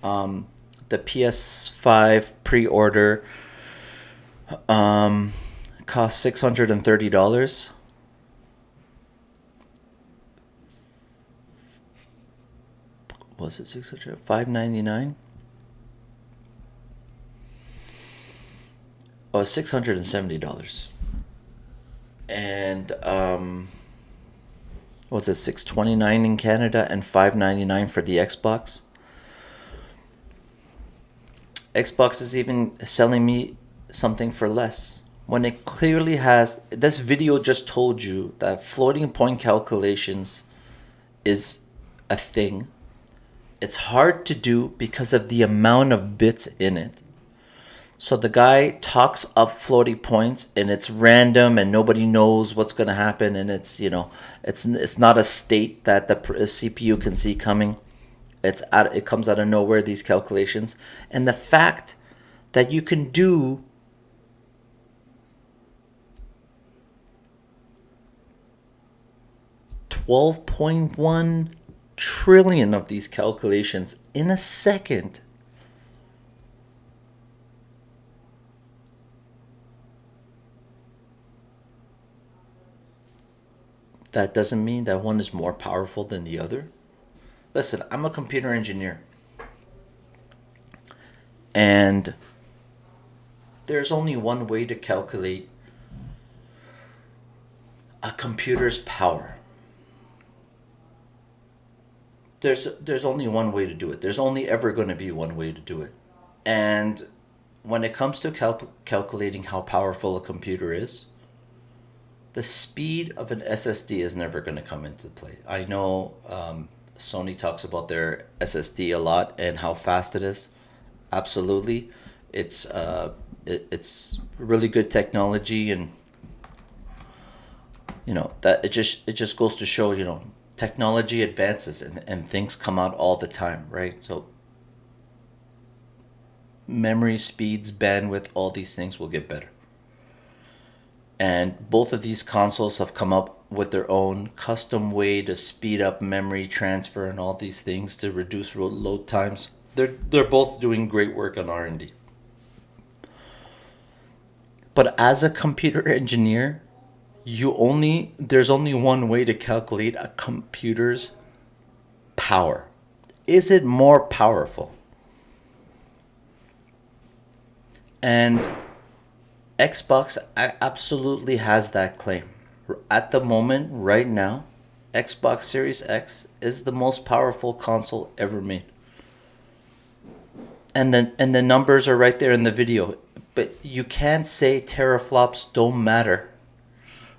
the PS5 pre-order cost $630. Was it 600? $599? Oh, $670. And was it $629 in Canada and $599 for the Xbox? Xbox is even selling me something for less when it clearly has. This video just told you that floating point calculations is a thing. It's hard to do because of the amount of bits in it. So the guy talks up floating points, and it's random, and nobody knows what's going to happen, and it's it's not a state that the CPU can see coming. It comes out of nowhere, these calculations, and the fact that you can do $12.1 trillion of these calculations in a second. That doesn't mean that one is more powerful than the other. Listen, I'm a computer engineer. And there's only one way to calculate a computer's power. There's only one way to do it. There's only ever going to be one way to do it. And when it comes to calculating how powerful a computer is, the speed of an SSD is never going to come into play. I know Sony talks about their SSD a lot and how fast it is. Absolutely, it's really good technology, and that it just goes to show, technology advances, and things come out all the time, right? So memory speeds, bandwidth, all these things will get better. And both of these consoles have come up with their own custom way to speed up memory transfer and all these things to reduce load times. They're both doing great work on R&D. But as a computer engineer, there's only one way to calculate a computer's power. Is it more powerful? And Xbox absolutely has that claim. At the moment, right now, Xbox Series X is the most powerful console ever made. And the numbers are right there in the video. But you can't say teraflops don't matter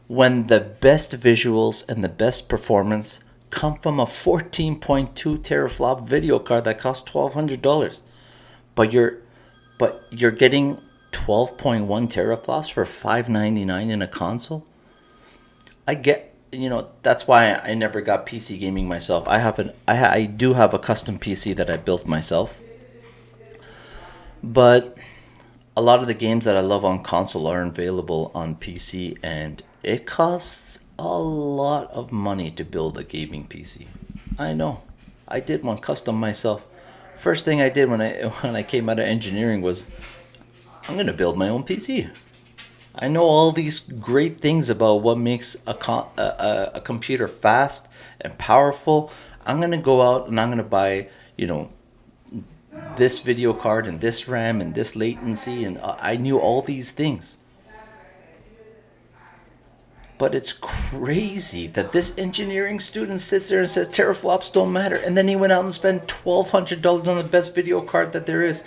when the best visuals and the best performance come from a 14.2 teraflop video card that costs $1,200. But you're getting 12.1 teraflops for $599 in a console. I get, that's why I never got PC gaming myself. I do have a custom PC that I built myself. But a lot of the games that I love on console are available on PC, and it costs a lot of money to build a gaming PC. I know. I did one custom myself. First thing I did when I came out of engineering was, I'm going to build my own PC. I know all these great things about what makes a computer fast and powerful. I'm going to go out and I'm going to buy, this video card and this RAM and this latency, and I knew all these things. But it's crazy that this engineering student sits there and says teraflops don't matter, and then he went out and spent $1,200 on the best video card that there is,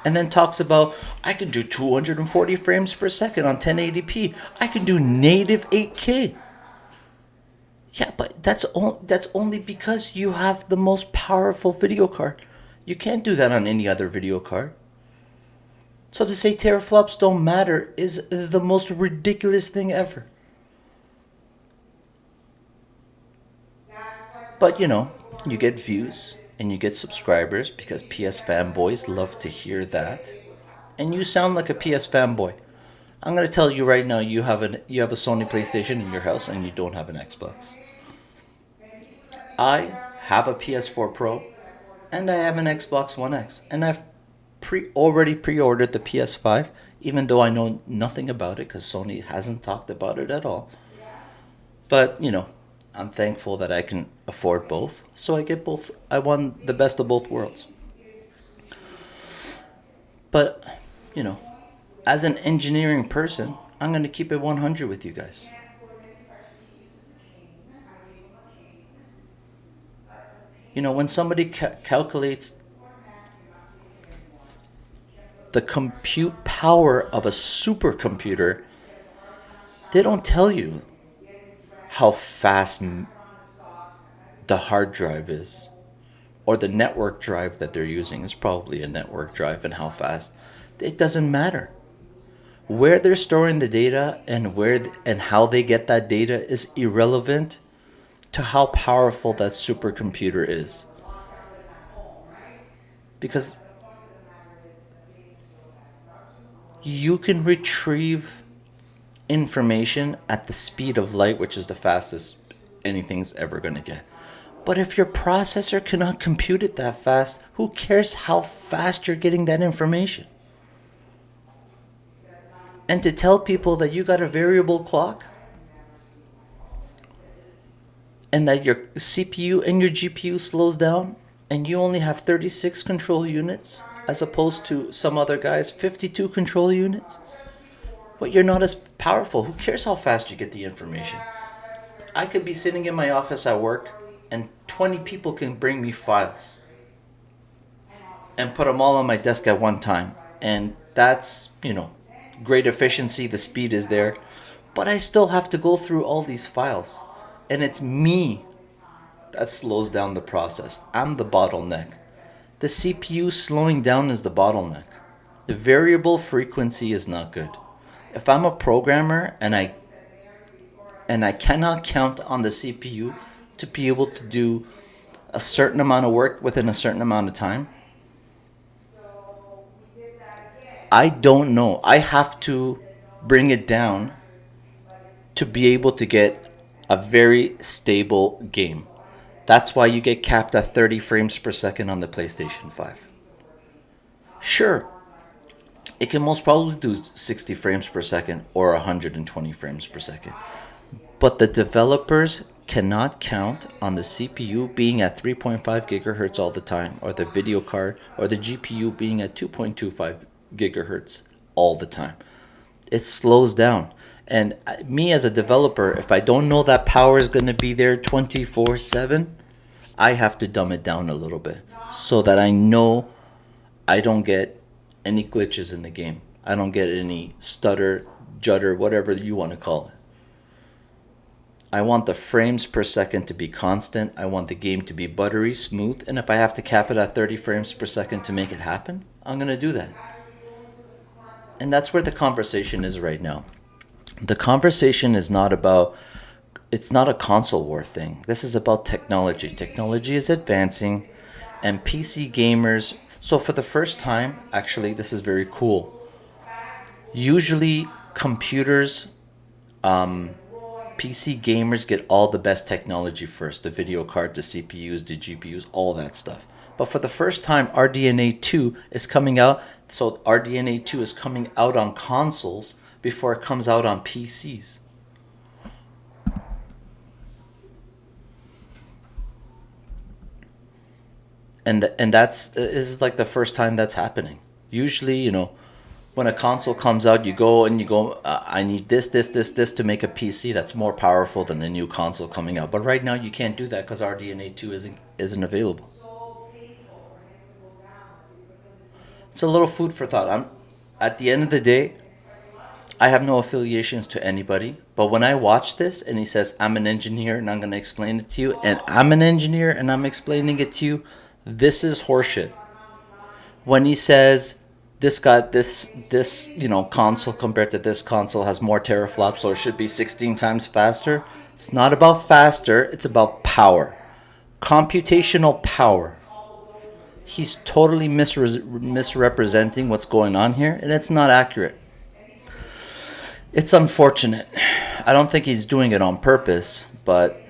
and then talks about, I can do 240 frames per second on 1080p. I can do native 8K. Yeah, but that's only because you have the most powerful video card. You can't do that on any other video card. So to say teraflops don't matter is the most ridiculous thing ever. But you get views and you get subscribers because PS fanboys love to hear that. And you sound like a PS fanboy. I'm going to tell you right now, you have a Sony PlayStation in your house and you don't have an Xbox. I have a PS4 Pro and I have an Xbox One X, and I've already pre-ordered the PS5, even though I know nothing about it because Sony hasn't talked about it at all. But I'm thankful that I can afford both, so I get both. I won the best of both worlds. But as an engineering person, I'm going to keep it 100 with you guys. When somebody calculates the compute power of a supercomputer, they don't tell you how fast the hard drive is, or the network drive that they're using is probably a network drive, and how fast. It doesn't matter. Where they're storing the data and how they get that data is irrelevant to how powerful that supercomputer is. Because you can retrieve information at the speed of light, which is the fastest anything's ever going to get. But if your processor cannot compute it that fast, who cares how fast you're getting that information? And to tell people that you got a variable clock and that your CPU and your GPU slows down and you only have 36 control units as opposed to some other guys 52 control units, but you're not as powerful. Who cares how fast you get the information? I could be sitting in my office at work and 20 people can bring me files and put them all on my desk at one time. And that's, great efficiency, the speed is there. But I still have to go through all these files. And it's me that slows down the process. I'm the bottleneck. The CPU slowing down is the bottleneck. The variable frequency is not good. If I'm a programmer and I cannot count on the CPU to be able to do a certain amount of work within a certain amount of time, I don't know. I have to bring it down to be able to get a very stable game. That's why you get capped at 30 frames per second on the PlayStation 5. Sure, it can most probably do 60 frames per second or 120 frames per second. But the developers cannot count on the CPU being at 3.5 gigahertz all the time, or the video card or the GPU being at 2.25 gigahertz all the time. It slows down. And me as a developer, if I don't know that power is going to be there 24/7, I have to dumb it down a little bit so that I know I don't get any glitches in the game. I don't get any stutter, judder, whatever you want to call it. I want the frames per second to be constant. I want the game to be buttery smooth. And if I have to cap it at 30 frames per second to make it happen, I'm going to do that. And that's where the conversation is right now. The conversation is not about, it's not a console war thing. This is about technology. Technology is advancing and PC gamers. So for the first time, actually, this is very cool. Usually computers, PC gamers get all the best technology first. The video card, the CPUs, the GPUs, all that stuff. But for the first time, RDNA 2 is coming out. So RDNA 2 is coming out on consoles before it comes out on PCs. And this is like the first time that's happening. Usually, when a console comes out, you go, I need this to make a PC that's more powerful than the new console coming out. But right now you can't do that because RDNA 2 isn't available. It's a little food for thought. At the end of the day, I have no affiliations to anybody. But when I watch this and he says, I'm an engineer and I'm going to explain it to you, and I'm an engineer and I'm explaining it to you, this is horseshit. When he says, this console compared to this console has more teraflops, so it should be 16 times faster. It's not about faster, it's about power. Computational power. He's totally misrepresenting what's going on here, and it's not accurate. It's unfortunate. I don't think he's doing it on purpose, but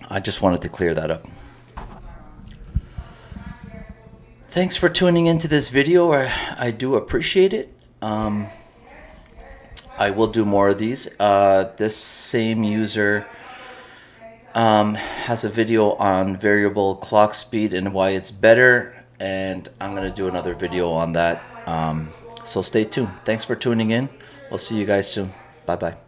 I just wanted to clear that up. Thanks for tuning into this video. I do appreciate it. I will do more of these. This same user has a video on variable clock speed and why it's better, and I'm going to do another video on that. So stay tuned. Thanks for tuning in. We'll see you guys soon. Bye-bye.